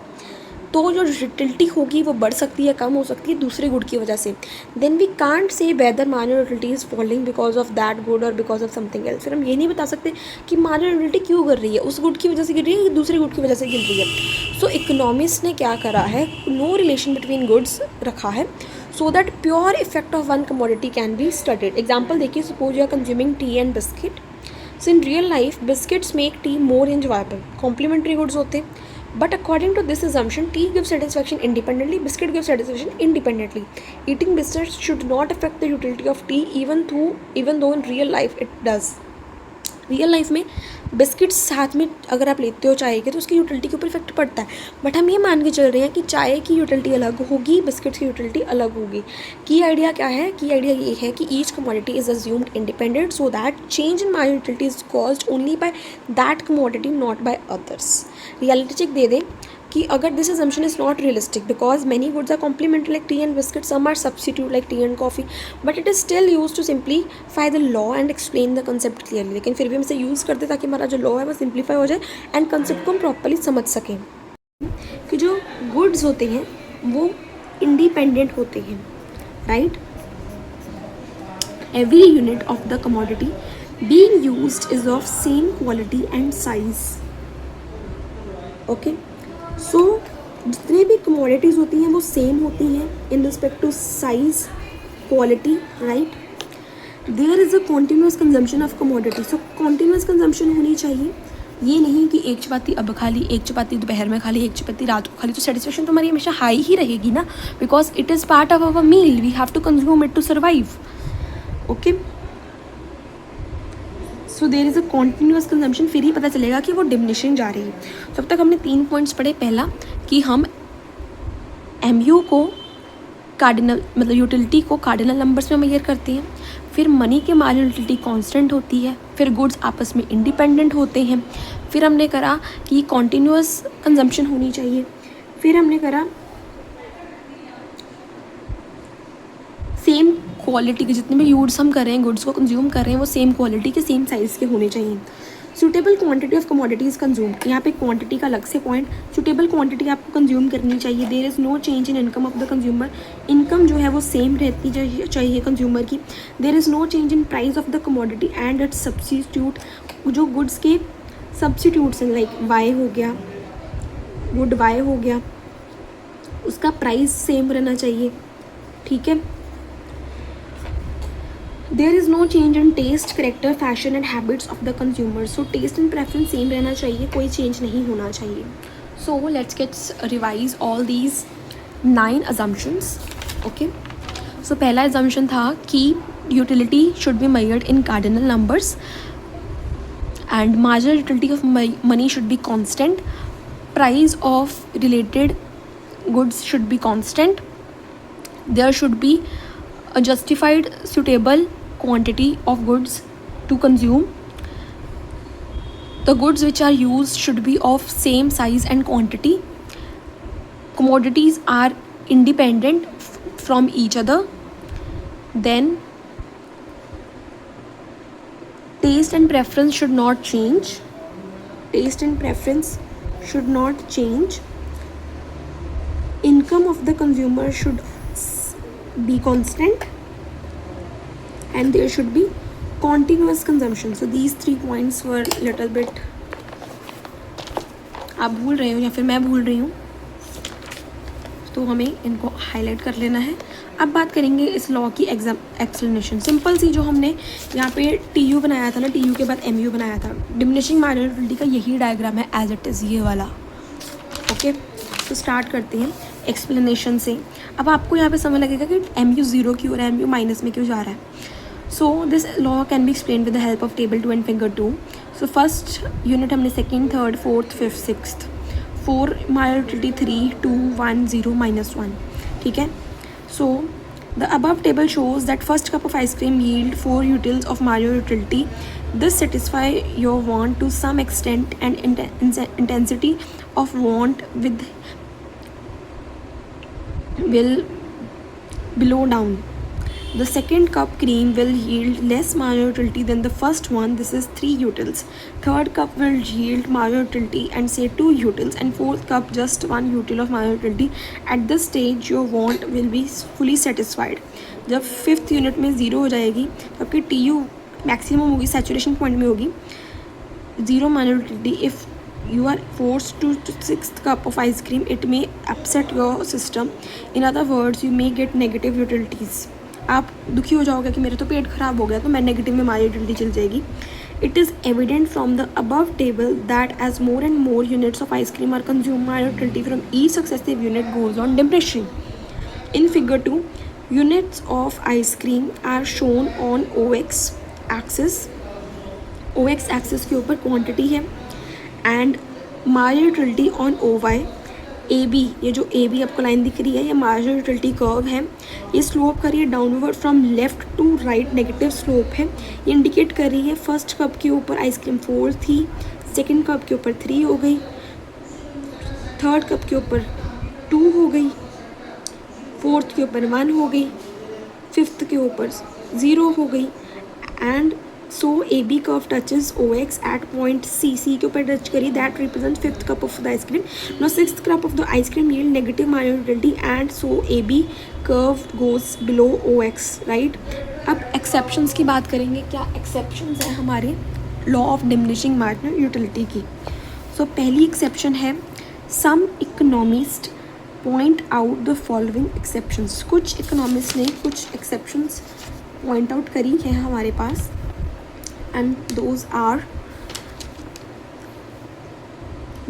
तो जो यूटिलिटी होगी वो बढ़ सकती है, कम हो सकती है दूसरे गुड की वजह से. Then we can't say whether marginal utility is falling because of that good और बिकॉज ऑफ समथिंग एल्स. फिर हम ये नहीं बता सकते कि मार्जिनल यूटिलिटी क्यों गिर रही है, उस गुड की वजह से गिर रही है या दूसरे गुड की वजह से गिर रही है. सो इकोनॉमिस्ट ने क्या करा है, नो रिलेशन बिटवीन गुड्स रखा है so that pure effect of one commodity can be studied. Example देखिए, suppose you are consuming tea and biscuit. So in real life biscuits make tea more enjoyable, complementary goods होते हैं. But according to this assumption, tea gives satisfaction independently, biscuit gives satisfaction independently. Eating biscuits should not affect the utility of tea, even though in real life it does. Real life में biscuits साथ में अगर आप लेते हो चाय के तो उसकी यूटिलिटी के ऊपर इफेक्ट पड़ता है. बट हम ये मान के चल रहे हैं कि चाय की यूटिलिटी अलग होगी, बिस्किट्स की यूटिलिटी अलग होगी. की आइडिया क्या है? की आइडिया ये है कि each commodity is assumed independent so that change in my utility is caused only by that commodity, not by others. Reality check दे दें कि अगर this assumption is not realistic because many goods are complementary like tea and biscuit, some are substitute like tea and coffee, but it is still used to simplify the law and explain the concept clearly. लेकिन फिर भी हम इसे use करते ताकि हमारा जो law है वो सिंप्लीफाई हो जाए एंड कंसेप्ट को हम प्रॉपरली समझ सकें. कि जो गुड्स होते हैं वो इंडिपेंडेंट होते हैं, right. Every unit of the commodity being used is of same quality and size. Okay. So जितने भी कमोडिटीज़ होती हैं वो सेम होती हैं in respect to size, quality, right. There is a continuous consumption of commodity. So continuous consumption होनी चाहिए. ये नहीं कि एक चपाती अब खा ली, एक चपाती दोपहर में खा ली, एक चपाती रात को खा ली, तो सेटिस्फेक्शन तो हमारी हमेशा हाई ही रहेगी ना, because it is part of our meal, we have to consume it to survive. Okay. So there is a continuous consumption, फिर ही पता चलेगा कि वो डिमिनिशिंग जा रही है. तब तक हमने 3 पॉइंट्स पढ़े. पहला कि हम MU को कार्डिनल मतलब यूटिलिटी को कार्डिनल नंबर्स में मेजर करते हैं। फिर मनी के मार्जिनल यूटिलिटी कांस्टेंट होती है। फिर गुड्स आपस में इंडिपेंडेंट होते हैं। फिर हमने करा कि कॉन्टीन्यूअस कंजम्पशन होनी चाहिए। फिर हमने करा सेम क्वालिटी के, जितने भी यूज़ हम कर रहे हैं, गुड्स को कंज्यूम कर रहे हैं, वो सेम क्वालिटी के सेम साइज़ के होने चाहिए। Suitable quantity of commodities consume, यहाँ पे क्वांटिटी का अलग से पॉइंट, सूटेबल क्वांटिटी आपको कंज्यूम करनी चाहिए। There is no change in income of the consumer, income जो है वो सेम रहती चाहिए कंज्यूमर की। There is no change in price of the commodity and its substitute, जो गुड्स के सब्सिट्यूट्स हैं लाइक वाई हो गया, गुड वाई हो गया, उसका प्राइस सेम रहना चाहिए, ठीक है। There is no change in taste, character, fashion and habits of the consumer, so taste and preference same रहना चाहिए, कोई चेंज नहीं होना चाहिए। So let's get revise all these 9 assumptions, okay. So पहला assumption था कि utility should be measured in cardinal numbers and marginal utility of money should be constant, price of related goods should be constant, there should be a justified suitable quantity of goods to consume, the goods which are used should be of same size and quantity, commodities are independent from each other, then taste and preference should not change, taste and preference should not change, income of the consumer should be constant and there should be continuous consumption. So these 3 points were little bit, आप भूल रहे हो या फिर मैं भूल रही हूँ, तो हमें इनको हाईलाइट कर लेना है। अब बात करेंगे इस लॉ की एक्सप्लेनेशन। सिंपल सी जो हमने यहाँ पे TU बनाया था ना, TU के बाद MU बनाया था, डिमिनिशिंग मार्जिनल यूटिलिटी का यही डायग्राम है एज इट इज़, ये वाला, ओके। तो स्टार्ट करते हैं एक्सप्लेनेशन से। अब आपको यहाँ पे समझ लगेगा कि MU 0 क्यों हो रहा है, MU माइनस में क्यों जा रहा है। So this law can be explain with the help of table 2 and figure 2। So first unit हमने second, third, fourth, fifth, sixth, 4 marginal utility 3, 2, 1, 0, -1, ठीक है। So the above table shows that first cup of ice cream yield 4 utils of marginal utility. This satisfy your want to some extent and intensity of want with will below down. The second cup cream will yield less marginal utility than the first one. This is 3 utils. Third cup will yield marginal utility and say 2 utils, and fourth cup just 1 util of marginal utility. At this stage your want will be fully satisfied. जब fifth unit में 0 हो जाएगी तो आपकी TU maximum होगी, saturation point में होगी, 0 marginal utility. If you are forced to 6th cup of ice cream, it may upset your system. In other words, you may get negative utilities. आप दुखी हो जाओगे कि मेरा तो पेट खराब हो गया, तो मैं नेगेटिव में हमारी यूटिलिटी चल जाएगी। It is evident from the above table that as more and more units of ice cream are consume, my utility from each successive unit goes on diminishing. In figure 2 units of ice cream are shown on OX axis. OX axis के ऊपर quantity है and marginal utility on OY. AB, ये जो AB आपको line दिख रही है, ये मार्जिनल यूटिलिटी कर्व है, ये स्लोप कर रही है downward from left to right, negative slope है। ये इंडिकेट कर रही है फर्स्ट कप के ऊपर आइसक्रीम 4 थी, सेकंड कप के ऊपर 3 हो गई, थर्ड कप के ऊपर 2 हो गई, फोर्थ के ऊपर 1 हो गई, फिफ्थ के ऊपर 0 हो गई and so AB curve touches OX at point C. C के ऊपर टच करी, that represents fifth cup of the ice cream. Now sixth cup of the ice cream yield negative marginal utility and so AB curve goes below OX, right? अब exceptions की बात करेंगे, क्या exceptions हैं हमारे law of diminishing marginal utility की। So पहली exception है some economists point out the following exceptions. कुछ economists ने कुछ exceptions point out करी है हमारे पास, and those are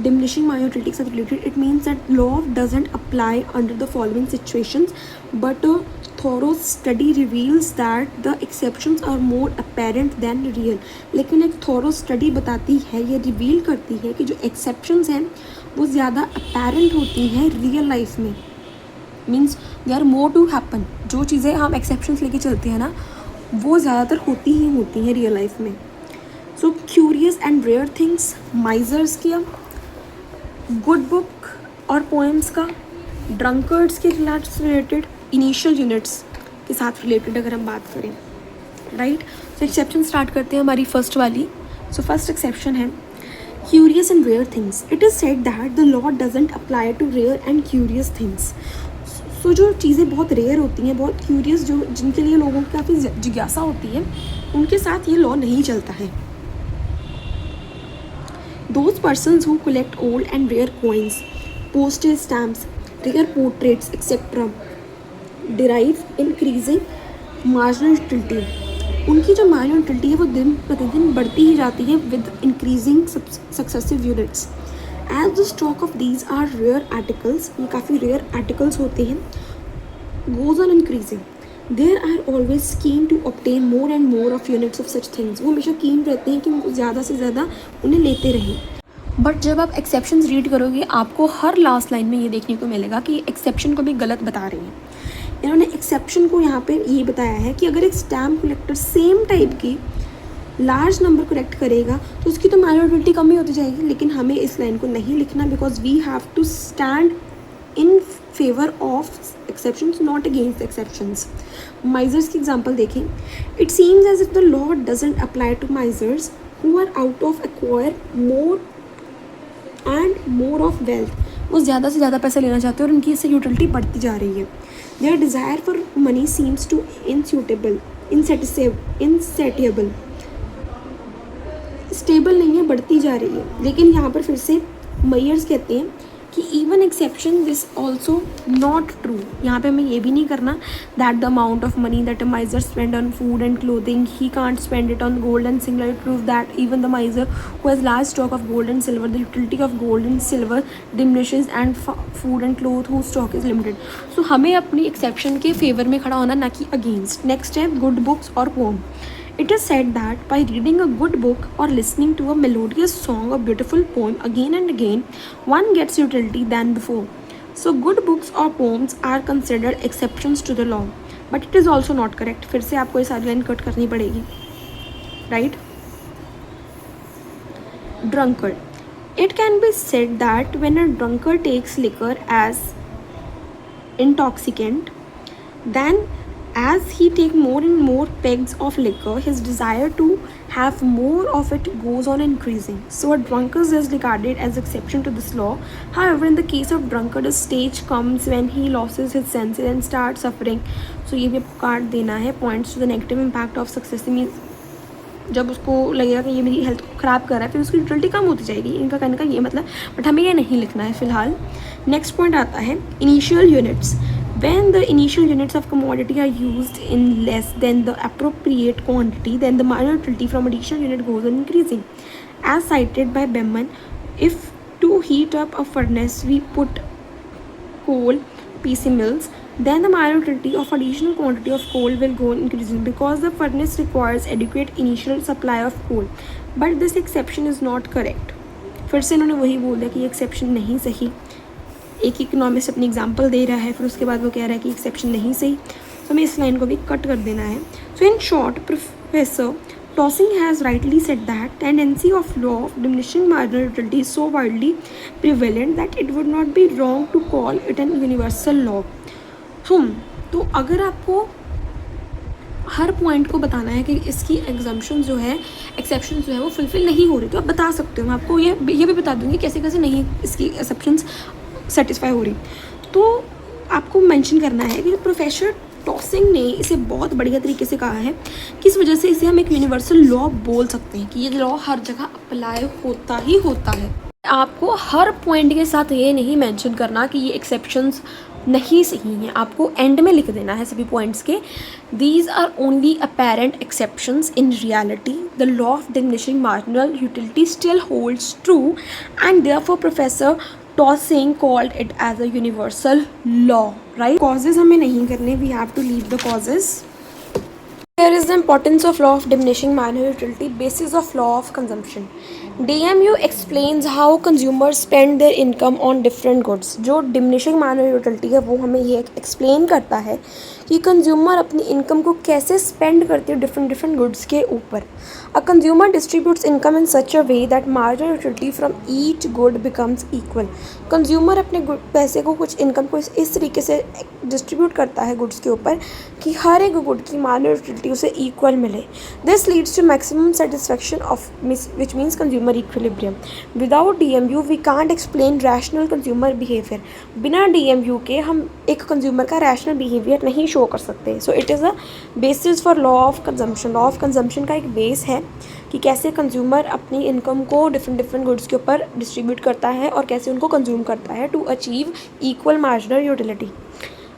diminishing marginal utility से related. It means that law doesn't apply under the following situations, but a thorough study reveals that the exceptions are more apparent than real. लेकिन एक thorough study बताती है, ये reveal करती है कि जो exceptions हैं वो ज़्यादा apparent होती हैं real life में, means they are more to happen. जो चीज़ें हम एक्सेप्शंस लेके चलते हैं ना, वो ज़्यादातर होती ही होती हैं रियल लाइफ में. So curious and rare things, misers किया, गुड बुक और पोएम्स का, ड्रंकर्ड्स के रिलेटेड, इनिशियल यूनिट्स के साथ रिलेटेड अगर हम बात करें, राइट. सो एक्सेप्शन स्टार्ट करते हैं हमारी फर्स्ट वाली. सो फर्स्ट एक्सेप्शन है curious and rare things. It is said that the law doesn't apply to rare and curious things. So जो चीज़ें बहुत रेयर होती हैं, बहुत क्यूरियस, जो जिनके लिए लोगों की काफ़ी जिज्ञासा होती है, उनके साथ ये लॉ नहीं चलता है. Those persons who collect old and rare coins, postage stamps, rare portraits, etc. derive increasing marginal utility. उनकी जो marginal utility है वो दिन प्रतिदिन बढ़ती ही जाती है with increasing successive units. As the stock of these are rare articles, ये काफ़ी rare articles होते हैं, goes on increasing. There are always keen to obtain more and more of units of such things. वो हमेशा keen रहते हैं कि उनको ज़्यादा से ज़्यादा उन्हें लेते रहें. बट जब आप एक्सेप्शंस रीड करोगे, आपको हर लास्ट लाइन में ये देखने को मिलेगा कि एक्सेप्शन को भी गलत बता रही हैं. इन्होंने एक्सेप्शन को यहाँ पे ये बताया है कि अगर एक स्टैम्प कलेक्टर सेम टाइप की लार्ज नंबर कलेक्ट करेगा तो उसकी तो माइनॉरिटी कम ही होती जाएगी. लेकिन हमें इस लाइन को नहीं लिखना, because we have to stand in favour of exceptions, not against exceptions. Misers की एग्जांपल देखें. It seems as if the law doesn't apply to misers who are out of acquire more and more of wealth. वो ज़्यादा से ज़्यादा पैसे लेना चाहते हैं और उनकी इससे यूटिलिटी बढ़ती जा रही है. Their desire for money seems to insatiable, stable नहीं है, बढ़ती जा रही है. लेकिन यहाँ पर फिर से मयर्स कहते हैं कि even exception this also not true. यहाँ पे हमें ये भी नहीं करना that the amount of money that a miser spend on food and clothing he can't spend it on gold and silver. It prove that even the miser who has large stock of gold and silver, the utility of gold and silver diminishes and food and cloth who stock is limited. So हमें अपनी exception के favour में खड़ा होना, ना कि against. Next है good books और pome. It is said that by reading a good book or listening to a melodious song or beautiful poem again and again, one gets utility than before. So good books or poems are considered exceptions to the law. But it is also not correct. फिर से आपको ये सारी line cut करनी पड़ेगी, right? Drunkard. It can be said that when a drunkard takes liquor as intoxicant, then as he take more and more pegs of liquor, his desire to have more of it goes on increasing. So a drunkard is regarded as exception to this law. However, in the case of drunkard, a stage comes when he loses his senses and starts suffering. So ये भी काट देना है. Points to the negative impact of success means जब उसको लगेगा कि ये मेरी हेल्थ को ख़राब कर रहा है, फिर उसकी यूटिलिटी कम होती जाएगी. इनका कहने का ये मतलब, बट हमें ये नहीं लिखना है फ़िलहाल. नेक्स्ट पॉइंट आता है initial units. When the initial units of commodity are used in less than the appropriate quantity, then the minor utility from additional unit goes on increasing. As cited by Beman, if to heat up a furnace we put coal, PC mills, then the minor utility of additional quantity of coal will go on increasing because the furnace requires adequate initial supply of coal. But this exception is not correct. फिर से इन्होंने वही बोल दिया कि ये exception नहीं सही. एक इकोनॉमिस्ट अपनी एग्जांपल दे रहा है, फिर उसके बाद वो कह रहा है कि एक्सेप्शन नहीं सही. तो हमें इस लाइन को भी कट कर देना है. So in short, professor Taussig has rightly said that tendency of law of diminishing marginal utility is so widely prevalent that it would not be wrong to call it an universal law. तो अगर आपको हर point को बताना है कि इसकी exemption जो है, एक्सेप्शन जो है वो फुलफिल नहीं हो रही, तो आप बता सकते हो. मैं आपको ये भी बता दूँगी कैसे कैसे नहीं इसकी एक्सेप्शंस सेटिस्फाई हो रही. तो आपको मेंशन करना है कि प्रोफेसर टॉसिंग ने इसे बहुत बढ़िया तरीके से कहा है कि इस वजह से इसे हम एक यूनिवर्सल लॉ बोल सकते हैं कि ये लॉ हर जगह अप्लाई होता ही होता है. आपको हर पॉइंट के साथ ये नहीं मेंशन करना कि ये एक्सेप्शंस नहीं सही हैं. आपको एंड में लिख देना है सभी पॉइंट्स के. These are only apparent exceptions. In reality the law of diminishing marginal utility still holds true and therefore professor Taussig called it as a universal law, right. Causes हमें नहीं करने, we have to leave the causes. Here is the importance of law of diminishing marginal utility, basis of law of consumption. DMU explains how consumers spend their income on different goods. जो diminishing minor utility है वो हमें ये explain करता है कि consumer अपनी income को कैसे स्पेंड करते हैं डिफरेंट गुड्स के ऊपर. A consumer distributes income in such a way that marginal utility from each good becomes equal. Consumer अपने पैसे को, कुछ इनकम को इस तरीके से डिस्ट्रीब्यूट करता है गुड्स के ऊपर कि हर एक गुड की मार्जिनल यूटिलिटी उसे इक्वल मिले. This leads to maximum satisfaction of which means consumer equilibrium. Without DMU we can't explain rational consumer behaviour. बिना DMU के हम एक कंज्यूमर का रैशनल बिहेवियर नहीं शो कर सकते. So it is a basis for law of consumption. Law of consumption का एक बेस है कि कैसे कंज्यूमर अपनी इनकम को डिफरेंट गुड्स के ऊपर डिस्ट्रीब्यूट करता है और कैसे उनको कंज्यूम करता है to achieve equal marginal utility.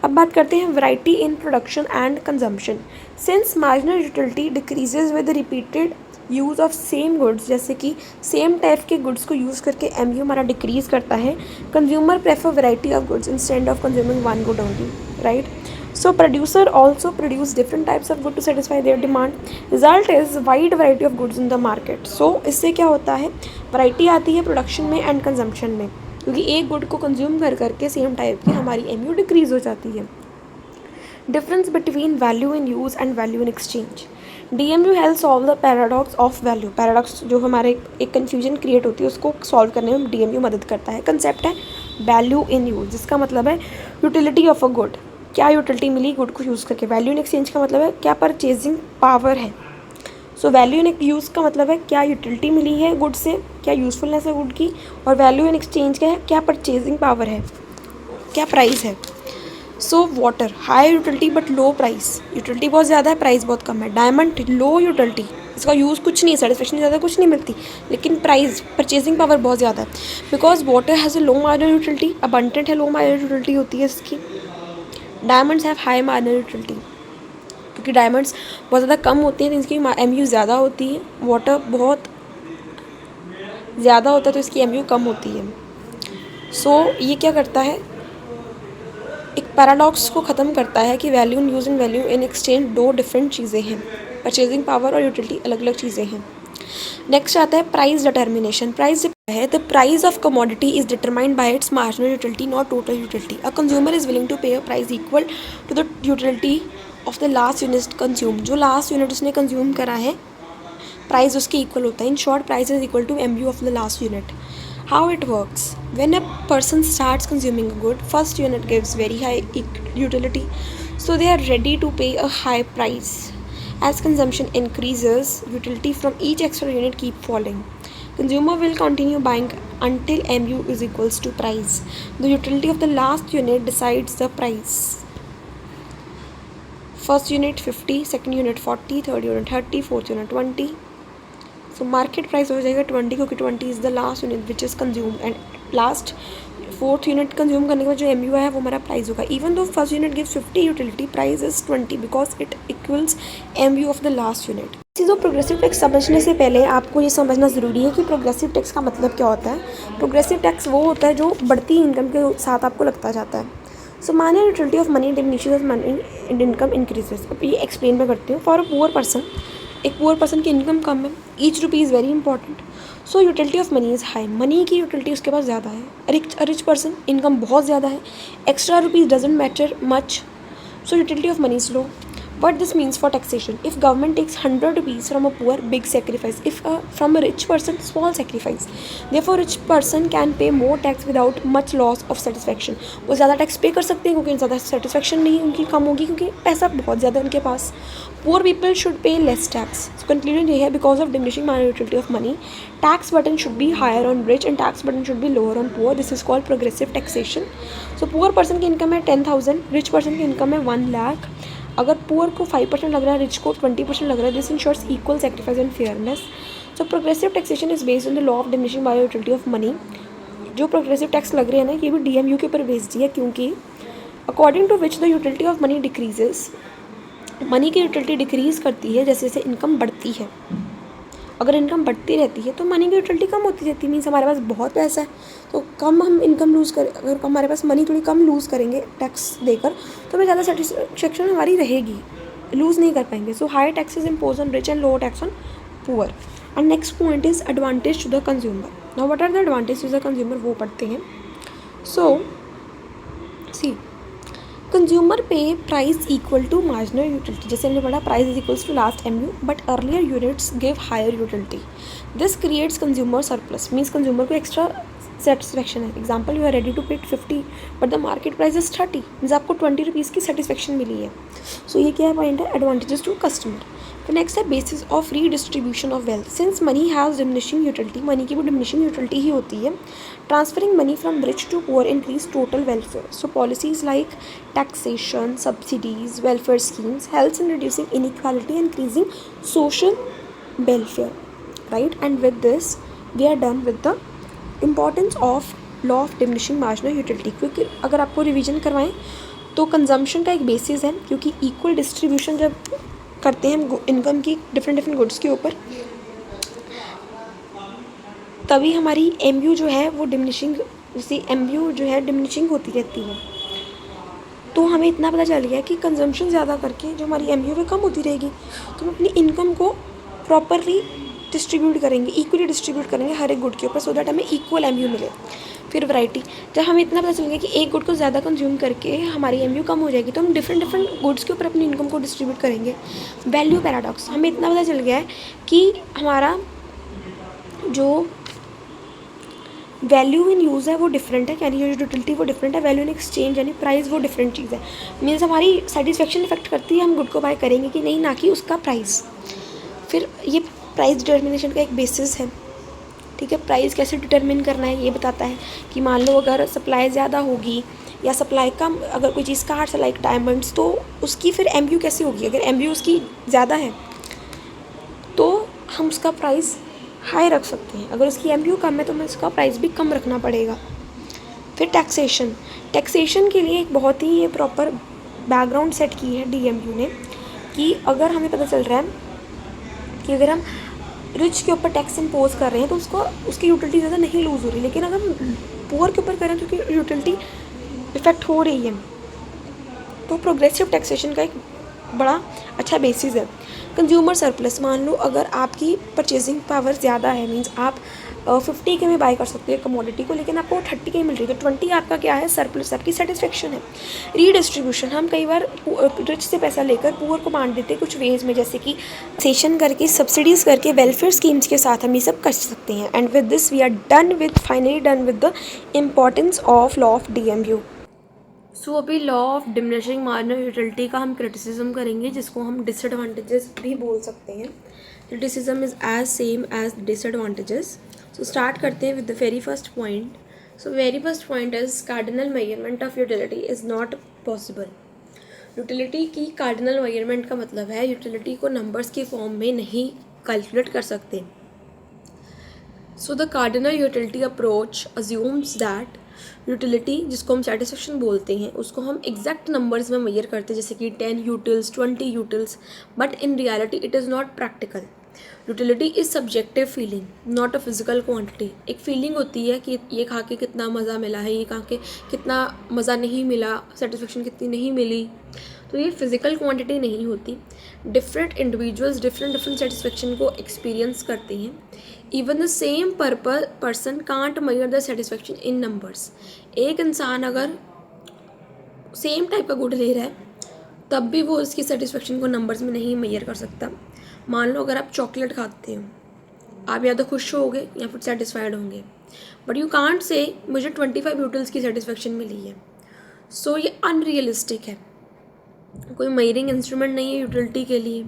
अब बात करते हैं variety in production and consumption. Since marginal utility decreases with repeated use of same goods, जैसे कि सेम टाइप के गुड्स को यूज़ करके MU हमारा डिक्रीज़ करता है. Consumer prefer variety of goods instead of consuming one good only, right. So producer also produce different types of good to satisfy their demand. Result is wide variety of goods in the market. So इससे क्या होता है, variety आती है production में and consumption में, क्योंकि एक गुड को कंज्यूम कर करके सेम टाइप की हमारी MU डिक्रीज हो जाती है. Difference between value in use and value in exchange. DMU help solve the paradox of value. Paradox जो हमारे एक कन्फ्यूजन क्रिएट होती है उसको सॉल्व करने में DMU मदद करता है. कंसेप्ट है वैल्यू इन यूज़, जिसका मतलब है यूटिलिटी ऑफ अ गुड. क्या यूटिलिटी मिली गुड को यूज़ करके. वैल्यू इन एक्सचेंज का मतलब है क्या परचेजिंग पावर है. सो वैल्यू इन यूज़ का मतलब है क्या यूटिलिटी मिली है गुड से, क्या यूज़फुलनेस है गुड की. और वैल्यू इन एक्सचेंज क्या है, क्या परचेजिंग पावर है, क्या प्राइस है. So water high utility but low price. Utility बहुत ज़्यादा है, प्राइस बहुत कम है. डायमंड लो यूटिलिटी, इसका यूज़ कुछ नहीं, सेटिस्फेक्शन ज़्यादा कुछ नहीं मिलती, लेकिन प्राइस परचेजिंग पावर बहुत ज़्यादा है. Because water has a low marginal utility, abundant है, लो मार्जिनल यूटिलिटी होती है इसकी. Diamonds have high marginal utility, क्योंकि डायमंड्स बहुत ज़्यादा कम होते हैं तो इसकी MU ज़्यादा होती है. वाटर बहुत ज़्यादा होता है तो इसकी MU कम होती है. सो ये क्या करता है, एक पैराडॉक्स को ख़त्म करता है कि value in use and value in exchange दो डिफरेंट चीज़ें हैं. परचेजिंग पावर और यूटिलिटी अलग अलग चीज़ें हैं. नेक्स्ट आता है प्राइस डिटर्मिनेशन. प्राइस है the price of commodity is determined by its marginal utility not total utility. A consumer is willing to pay a price equal to the utility of the last unit consume. जो last unit उसने consume करा है price उसके equal होता है. In short price is equal to MU of the last unit. How it works: when a person starts consuming a good, first unit gives very high utility, so they are ready to pay a high price. As consumption increases, utility from each extra unit keep falling. Consumer will continue buying until MU is equals to price. The utility of the last unit decides the price. First unit 50, second unit 40, third unit 30, fourth unit 20. So market price हो जाएगा 20, क्योंकि 20 is the last unit which is consume, and last fourth unit consume करने के बाद जो MU है वो हमारा प्राइस होगा. Even though first unit gives 50 utility, price is 20 because it equals MU of the last unit. चीज़ों प्रोग्रेसिव टैक्स समझने से पहले आपको ये समझना ज़रूरी है कि प्रोग्रेसिव टैक्स का मतलब क्या होता है. प्रोग्रेसिव टैक्स वो होता है जो बढ़ती इनकम के साथ आपको लगता जाता है. सो minor utility of money diminishes of money and income increases. अब ये एक्सप्लेन मैं करती हूँ. फॉर अ पुअर पर्सन, एक पुअर पर्सन की इनकम कम है, each rupee is very important, so utility of money is high. Money की यूटिलिटी उसके पास ज़्यादा है. रिच पर्सन इनकम बहुत ज़्यादा है, extra rupees doesn't matter much, so utility of money is low. What this means for taxation: if government takes 100 rupees from a poor, big sacrifice. If from a rich person, small sacrifice. Therefore rich person can pay more tax without much loss of satisfaction. वो ज़्यादा tax पे कर सकते हैं क्योंकि ज़्यादा satisfaction नहीं उनकी कम होगी, क्योंकि पैसा बहुत ज़्यादा उनके पास. Poor people should pay less tax. So conclusion ये है, because of diminishing marginal utility of money, tax burden should be higher on rich and tax burden should be lower on poor. This is called progressive taxation. So poor person की income है 10,000, rich person की income है 1 लाख. अगर poor को 5% लग रहा है, rich को 20% लग रहा है, this insures equal sacrifice and fairness. So progressive taxation is based on the law of diminishing by utility of money. जो प्रोग्रेसिव टैक्स लग रहे हैं ना, ये भी DMU के ऊपर बेस्ड है, क्योंकि according to which the utility of money decreases, money की यूटिलिटी डिक्रीज़ करती है जैसे जैसे इनकम बढ़ती है. अगर इनकम बढ़ती रहती है तो मनी की यूटिलिटी कम होती रहती है. मीन्स हमारे पास बहुत पैसा है तो कम हम इनकम लूज़ करें, अगर हमारे पास मनी थोड़ी कम लूज़ करेंगे टैक्स देकर तो हमें ज़्यादा सेटिस्फेक्शन हमारी रहेगी, लूज़ नहीं कर पाएंगे. So high taxes impose on rich and low tax on poor. And next point is advantage to the consumer. Now what are the advantage to the consumer, वो पढ़ते हैं. So see, consumer pay price equal to marginal utility. जैसे हमने पढ़ा price is equals to last MU, but earlier units give higher utility. This creates consumer surplus, means consumer को extra satisfaction है. Example, you are ready to पे 50 but the market price is 30, means आपको 20 rupees की satisfaction मिली है. सो ये क्या point है, advantages to customer. फिर नेक्स्ट है basis of redistribution of wealth. Since money has diminishing utility, money की वो डिमिनिशिंग यूटिलिटी ही होती है. Transferring money from rich to poor increase total welfare. So policies like taxation, subsidies, welfare schemes helps in reducing inequality and increasing social welfare, right? And with this we are done with the importance of law of diminishing marginal utility. क्योंकि अगर आपको revision करवाएं तो consumption का एक basis है, क्योंकि equal distribution जब करते हैं हम इनकम की डिफरेंट गुड्स के ऊपर, तभी हमारी एमयू जो है वो डिमिनिशिंग, जैसे एमयू जो है डिमिनिशिंग होती रहती है. तो हमें इतना पता चल गया कि कंजम्पशन ज़्यादा करके जो हमारी एमयू है कम होती रहेगी. तो हम अपनी इनकम को प्रॉपरली डिस्ट्रीब्यूट करेंगे, इक्वली डिस्ट्रीब्यूट करेंगे हर एक गुड के ऊपर, सो दैट हमें इक्वल एमयू मिले. फिर वैरायटी, जब हमें इतना पता चल गया कि एक गुड को ज़्यादा कंज्यूम करके हमारी एमयू कम हो जाएगी, तो हम डिफरेंट गुड्स के ऊपर अपनी इनकम को डिस्ट्रीब्यूट करेंगे. वैल्यू पैराडॉक्स, हमें इतना पता चल गया है कि हमारा जो वैल्यू इन यूज़ है वो डिफरेंट है, यानी जो यूटिलिटी वो डिफरेंट है. वैल्यू इन एक्सचेंज यानी प्राइस वो डिफरेंट चीज़ है. मीन्स हमारी सेटिस्फेक्शन इफेक्ट करती है हम गुड को बाय करेंगे कि नहीं, ना कि उसका प्राइस. फिर ये प्राइस डिटर्मिनेशन का एक बेसिस है. ठीक है, प्राइस कैसे डिटरमिन करना है ये बताता है कि मान लो अगर सप्लाई ज़्यादा होगी या सप्लाई कम, अगर कोई चीज़ कार्ड्स है लाइक डायमंड्स, तो उसकी फिर एमयू कैसे होगी. अगर एमयू उसकी ज़्यादा है तो हम उसका प्राइस हाई रख सकते हैं, अगर उसकी एमयू कम है तो हमें उसका प्राइस भी कम रखना पड़ेगा. फिर टैक्सेशन, टैक्सेशन के लिए एक बहुत ही ये प्रॉपर बैकग्राउंड सेट की है डीएमयू ने, कि अगर हमें पता चल रहा है कि अगर हम रिच के ऊपर टैक्स इम्पोज कर रहे हैं तो उसको उसकी यूटिलिटी ज़्यादा नहीं लूज़ हो रही, लेकिन अगर हम पुअर के ऊपर कर रहे हैं तो उसकी यूटिलिटी इफेक्ट हो रही है. तो प्रोग्रेसिव टैक्सेशन का एक बड़ा अच्छा बेसिस है. कंज्यूमर सरप्लस, मान लो अगर आपकी परचेजिंग पावर ज़्यादा है, मीन्स आप 50 के में बाय कर सकते हो कमोडिटी को, लेकिन आपको 30 के मिल रही है, तो 20 आपका क्या है, सरप्लस, आपकी सेटिस्फेक्शन है. रीडिस्ट्रीब्यूशन, हम कई बार रिच से पैसा लेकर पुअर को बांट देते हैं कुछ वेज में, जैसे कि सेशन करके, सब्सिडीज़ करके, वेलफेयर स्कीम्स के साथ हम ये सब कर सकते हैं. And with this we are finally done with the importance of law of DMU. So अभी law of diminishing marginal utility का हम क्रिटिसिज्म करेंगे, जिसको हम डिसएडवांटेजेस भी बोल सकते हैं. Criticism is as same as disadvantages. So start करते हैं with the very first point. So very first point is cardinal measurement of utility is not possible. Utility की कार्डिनल मेजरमेंट का मतलब है यूटिलिटी को नंबर्स के फॉर्म में नहीं कैलकुलेट कर सकते. So the cardinal utility approach assumes that utility, जिसको हम सेटिस्फेक्शन बोलते हैं, उसको हम एग्जैक्ट नंबर्स में मेजर करते हैं, जैसे कि 10 utils, 20 utils, but in reality it is not practical. Utility is subjective feeling, not a physical quantity. एक फीलिंग होती है कि ये खा के कितना मज़ा मिला है, ये खा के कितना मज़ा नहीं मिला, सेटिस्फेक्शन कितनी नहीं मिली, तो ये फिजिकल क्वांटिटी नहीं होती. डिफरेंट इंडिविजुअल्स डिफरेंट सेटिस्फेक्शन को एक्सपीरियंस करते हैं. Even the same person can't measure the satisfaction in numbers. एक इंसान अगर सेम टाइप का गुड ले रहा है तब भी वो उसकी सेटिस्फेक्शन को नंबर्स में नहीं मेजर कर सकता. मान लो अगर आप चॉकलेट खाते हो, आप या तो खुश होगे या फिर सेटिस्फाइड होंगे, बट यू कांट से मुझे 25 यूटिल्स की सेटिस्फेक्शन मिली है. सो ये अनरियलिस्टिक है, कोई मेजरिंग इंस्ट्रूमेंट नहीं है यूटिलिटी के लिए.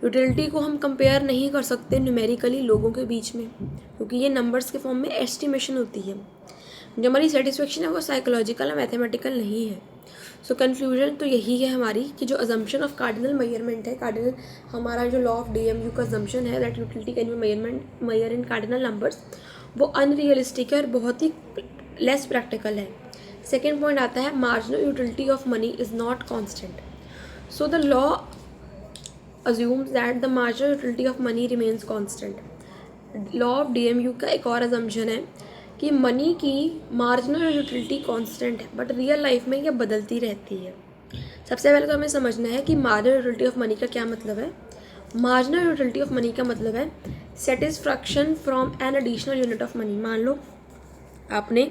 यूटिलिटी को हम कंपेयर नहीं कर सकते न्यूमेरिकली लोगों के बीच में, क्योंकि ये नंबर्स के फॉर्म में एस्टिमेशन होती है. जो हमारी सेटिस्फेक्शन है वो साइकोलॉजिकल या मैथमेटिकल नहीं है. सो कंक्लूजन तो यही है हमारी कि जो अजम्पशन ऑफ कार्डिनल मेजरमेंट है, कार्डिनल हमारा जो लॉ ऑफ डीएमयू का अजम्पशन है that utility can be measure in cardinal numbers, वो अनरियलिस्टिक है और बहुत ही लेस प्रैक्टिकल है. सेकेंड पॉइंट आता है marginal utility of money is not constant. So the law assumes that the marginal utility of money remains constant. Law of DMU का एक और assumption है कि मनी की मार्जिनल यूटिलिटी कांस्टेंट है, बट रियल लाइफ में यह बदलती रहती है. सबसे पहले तो हमें समझना है कि मार्जिनल यूटिलिटी ऑफ मनी का क्या मतलब है. मार्जिनल यूटिलिटी ऑफ मनी का मतलब है satisfaction from N additional unit of money. मान लो आपने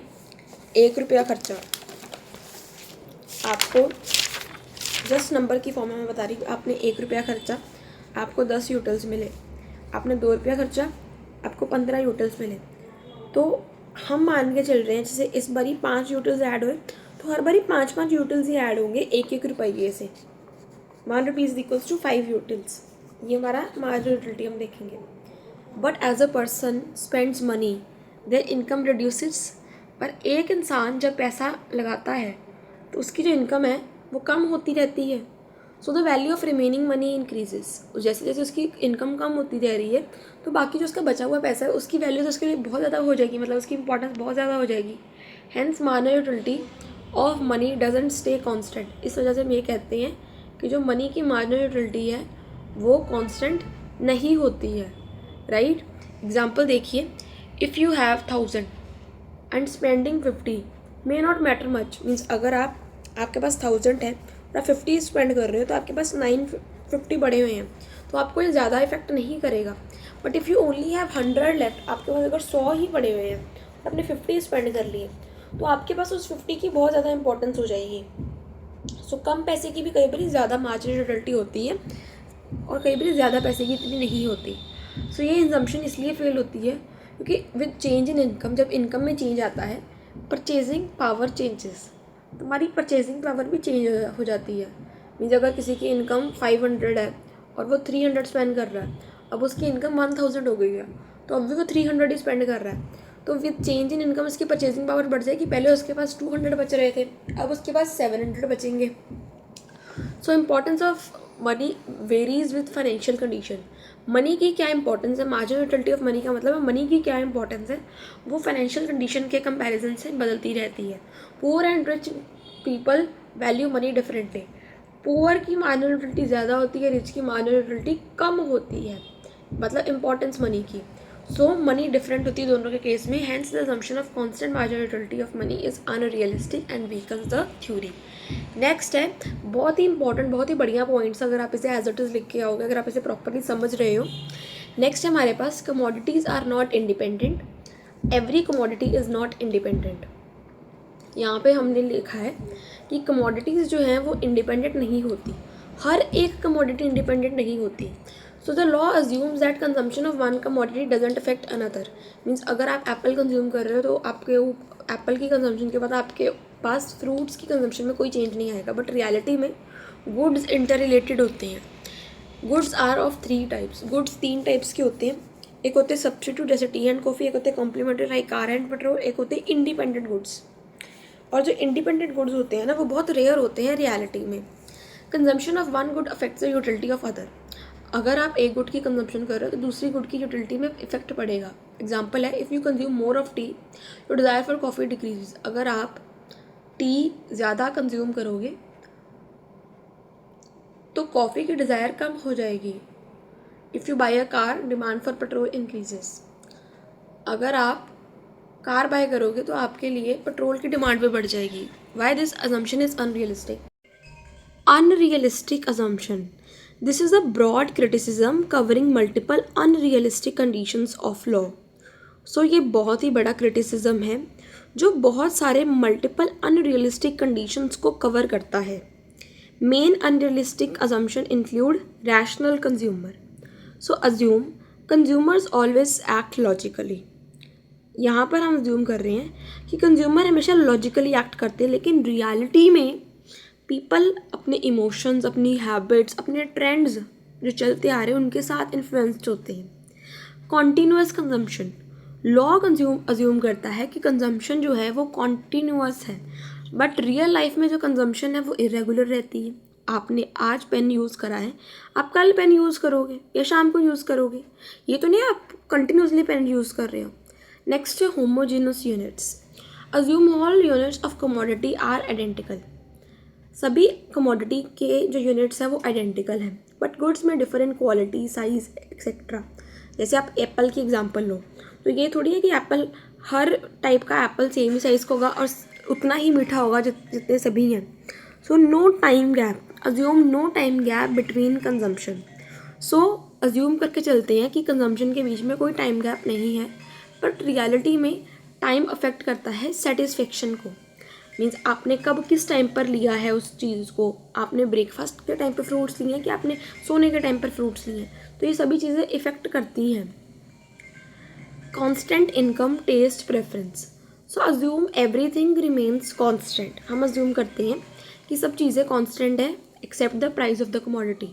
1 रुपया खर्चा, आपको जस्ट नंबर की फॉर्म में मैं बता रही हूँ, आपने 1 रुपया खर्चा, आपको 10 यूटिल्स मिले। आपने 2 रुपया खर्चा, आपको 15 यूटिल्स मिले। तो हम मान के चल रहे हैं जैसे इस बारी 5 यूटिल्स ऐड हुए, तो हर बारी 5 यूटिल्स ही ऐड होंगे 1 रुपये से। 1 रुपीज़ इक्वल्स टू 5 यूटिल्स। ये हमारा मार्जिनल यूटिलिटी हम देखेंगे। But as a person spends money their income reduces. पर एक इंसान जब पैसा लगाता है तो उसकी जो इनकम है वो कम होती रहती है। So the value of remaining money increases. जैसे जैसे उसकी इनकम कम होती जा रही है तो बाकी जो उसका बचा हुआ पैसा है उसकी वैल्यू तो उसके लिए बहुत ज़्यादा हो जाएगी, मतलब उसकी इंपॉर्टेंस बहुत ज़्यादा हो जाएगी। Hence marginal utility of money doesn't stay constant. इस वजह से हम ये कहते हैं कि जो मनी की मार्जिनल यूटिलिटी है वो कॉन्स्टेंट नहीं होती है, राइट। एग्जाम्पल देखिए, if you have 1000 and spending 50 may not matter much. Means अगर आपके पास 1000 है और आप 50 स्पेंड कर रहे हो तो आपके पास 950 बड़े हुए हैं, तो आपको ये ज़्यादा इफेक्ट नहीं करेगा। But if you only have 100 left, आपके पास अगर 100 ही पड़े हुए हैं और आपने 50 स्पेंड कर लिए, तो आपके पास उस 50 की बहुत ज़्यादा इंपॉर्टेंस हो जाएगी। सो कम पैसे की भी कई बार ज़्यादा मार्जिनल यूटिलिटी होती है और कई बार ज़्यादा पैसे की इतनी नहीं होती। सो ये इंजम्पशन इसलिए फेल होती है क्योंकि विद चेंज इन इनकम, जब इनकम में चेंज आता है, परचेजिंग पावर चेंजेस, तुम्हारी परचेजिंग पावर भी चेंज हो जाती है। मीन्स अगर किसी की इनकम 500 है और वो 300 स्पेंड कर रहा है, अब उसकी इनकम 1000 हो गई है, तो अब भी वो 300 ही स्पेंड कर रहा है। तो विद चेंज इन इनकम इसकी परचेजिंग पावर बढ़ जाएगी। पहले उसके पास 200 बच रहे थे, अब उसके पास 700 बचेंगे। So importance of money varies with financial condition. Money की क्या इंपॉर्टेंस है, मार्जिनल यूटिलिटी ऑफ मनी का मतलब है मनी की क्या इंपॉर्टेंस है, वो फाइनेंशियल कंडीशन के कंपैरिजन से बदलती रहती है। Poor and rich people value money differently. Poor की मार्जिनल यूटिलिटी ज़्यादा होती है, रिच की मार्जिनल यूटिलिटी कम होती है, मतलब इंपॉर्टेंस मनी की। सो मनी डिफरेंट होती है दोनों के केस में। Hence the assumption of constant marginal utility of money is unrealistic and weakens the theory. Next है बहुत ही इंपॉर्टेंट, बहुत ही बढ़िया पॉइंट्स, अगर आप इसे एज इट इज़ लिख के आओगे, अगर आप इसे प्रॉपरली समझ रहे हो। नेक्स्ट है हमारे पास commodities are not independent, every commodity is not independent. यहाँ पे हमने लिखा है कि कमोडिटीज़ जो हैं वो इंडिपेंडेंट नहीं होती, हर एक कमोडिटी इंडिपेंडेंट नहीं होती। सो the law assumes that consumption of one commodity doesn't affect another. Means अगर आप एप्पल कंज्यूम कर रहे हो तो आपके एप्पल की कंजम्पशन के बाद आपके पास फ्रूट्स की कंजम्पशन में कोई चेंज नहीं आएगा। बट रियलिटी में गुड्स इंटर रिलेटेड होते हैं। Goods are of 3 types. Goods 3 types के होते हैं। एक होते हैं सब्स्टिट्यूट जैसे टी एंड कॉफ़ी, एक होते हैं complementary like car and petrol, एक होते हैं इंडिपेंडेंट गुड्स। और जो इंडिपेंडेंट गुड्स होते हैं ना वो बहुत रेयर होते हैं रियलिटी में। Consumption of one good affects the utility of other. अगर आप एक गुड की कंजम्पशन कर रहे हो तो दूसरी गुड की यूटिलिटी में इफेक्ट पड़ेगा। एग्जाम्पल है, if you consume more of T your desire for coffee decrease. अगर आप टी ज़्यादा कंज्यूम करोगे तो कॉफ़ी की डिज़ायर कम हो जाएगी। If you buy a car demand for petrol increases. अगर आप कार बाय करोगे तो आपके लिए पेट्रोल की डिमांड भी बढ़ जाएगी। Why this assumption is unrealistic? Unrealistic assumption, this is a broad criticism covering multiple unrealistic conditions of law. So ये बहुत ही बड़ा क्रिटिसिज्म है जो बहुत सारे मल्टीपल अनरियलिस्टिक कंडीशंस को कवर करता है। Main unrealistic assumption include rational consumer. So assume consumers always act logically. यहाँ पर हम अज्यूम कर रहे हैं कि कंज्यूमर हमेशा लॉजिकली एक्ट करते हैं, लेकिन रियलिटी में पीपल अपने इमोशंस, अपनी हैबिट्स, अपने ट्रेंड्स जो चलते आ रहे हैं उनके साथ इन्फ्लुएंस्ड होते हैं। कॉन्टीन्यूअस कंजम्पशन, लॉ अज्यूम करता है कि कंजम्पशन जो है वो कॉन्टीन्यूअस है, बट रियल लाइफ में जो कंजम्पशन है वो इरेगुलर रहती है। आपने आज पेन यूज़ करा है, आप कल पेन यूज़ करोगे या शाम को यूज़ करोगे, ये तो नहीं आप कंटिन्यूसली पेन यूज़ कर रहे हो। नेक्स्ट है homogeneous units. Assume all units of commodity are identical. सभी कमोडिटी के जो यूनिट्स हैं वो आइडेंटिकल हैं, बट गुड्स में डिफरेंट क्वालिटी, साइज एक्सेट्रा। जैसे आप एप्पल की एग्जांपल लो तो ये थोड़ी है कि एप्पल, हर टाइप का एप्पल सेम ही साइज़ का होगा और उतना ही मीठा होगा जितने सभी हैं। So no time gap, assume no time gap between consumption. So assume करके चलते हैं कि कंजम्पशन के बीच में कोई टाइम गैप नहीं है, बट रियलिटी में टाइम अफेक्ट करता है सेटिस्फेक्शन को। मीन्स आपने कब किस टाइम पर लिया है उस चीज़ को, आपने ब्रेकफास्ट के टाइम पर फ्रूट्स लिए हैं कि आपने सोने के टाइम पर फ्रूट्स लिए हैं, तो ये सभी चीज़ें इफ़ेक्ट करती हैं। Constant income, taste, preference. So assume everything remains constant. हम अज्यूम करते हैं कि सब चीज़ें कांस्टेंट है except the price of the commodity,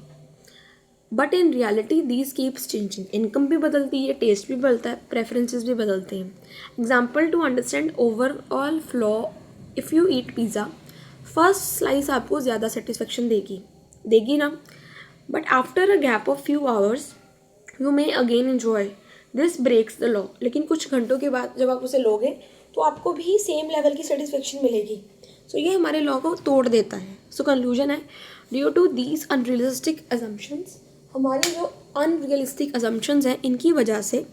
but in reality these keeps changing. Income भी बदलती है, टेस्ट भी बदलता है, प्रेफरेंसेस भी बदलते हैं। Example to understand overall flaw, if you eat pizza, first slice आपको ज़्यादा सेटिस्फेक्शन देगी ना, but after a gap of few hours you may again enjoy this, breaks the law. लेकिन कुछ घंटों के बाद जब आप उसे लोगे तो आपको भी सेम लेवल की सेटिस्फेक्शन मिलेगी। सो ये हमारे लॉ को तोड़ देता है। सो कंक्लूजन है, due to these unrealistic assumptions, हमारी जो अनरियलिस्टिक अजम्पशंस हैं इनकी वजह से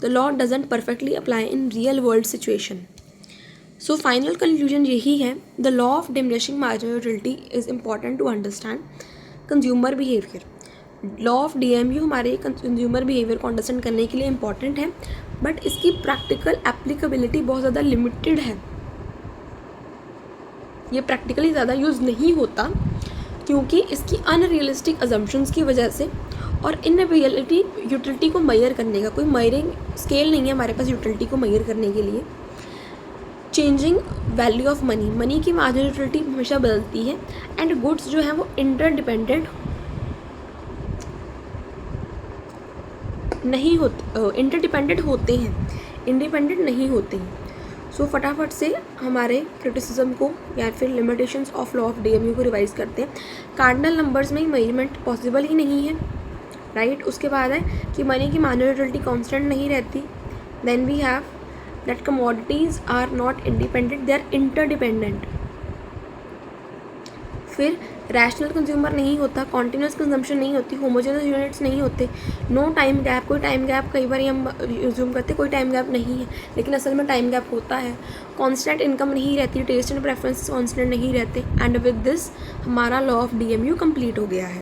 the law doesn't perfectly apply in real world situation. So final conclusion यही है, the law of diminishing marginal utility is important to understand consumer behaviour. Law of DMU हमारे consumer behaviour को understand करने के लिए इम्पॉर्टेंट है, but इसकी practical applicability बहुत ज़्यादा लिमिटेड है। ये प्रैक्टिकली ज़्यादा यूज़ नहीं होता क्योंकि इसकी अनरियलिस्टिक अजम्पशंस की वजह से, और इनएबिलिटी यूटिलिटी को मेजर करने का कोई मेजरिंग स्केल नहीं है हमारे पास यूटिलिटी को मेजर करने के लिए। Changing value of money, money की मार्जिनल यूटिलिटी हमेशा बदलती है, एंड गुड्स जो है वो इंटरडिपेंडेंट नहीं होते, इंटरडिपेंडेंट होते हैं, इंडिपेंडेंट नहीं होते हैं। सो फटाफट से हमारे क्रिटिसिज्म को या फिर limitations of law of DMU को रिवाइज करते हैं। कार्डिनल नंबर्स में मेजरमेंट पॉसिबल ही नहीं है, राइट। उसके बाद है कि मनी की मार्जिनल यूटिलिटी कांस्टेंट नहीं रहती। Then we have that commodities are not independent, they are interdependent. फिर रैशनल कंज्यूमर नहीं होता, कॉन्टीन्यूस कंजम्पशन नहीं होती, होमोजेनस यूनिट्स नहीं होते, नो टाइम गैप। कोई टाइम गैप कई बार हम यूज़ करते कोई टाइम गैप नहीं है, लेकिन असल में टाइम गैप होता है। कांस्टेंट इनकम नहीं रहती, टेस्ट एंड प्रेफरेंस कांस्टेंट नहीं रहते। एंड विद दिस हमारा लॉ ऑफ DMU कंप्लीट हो गया है।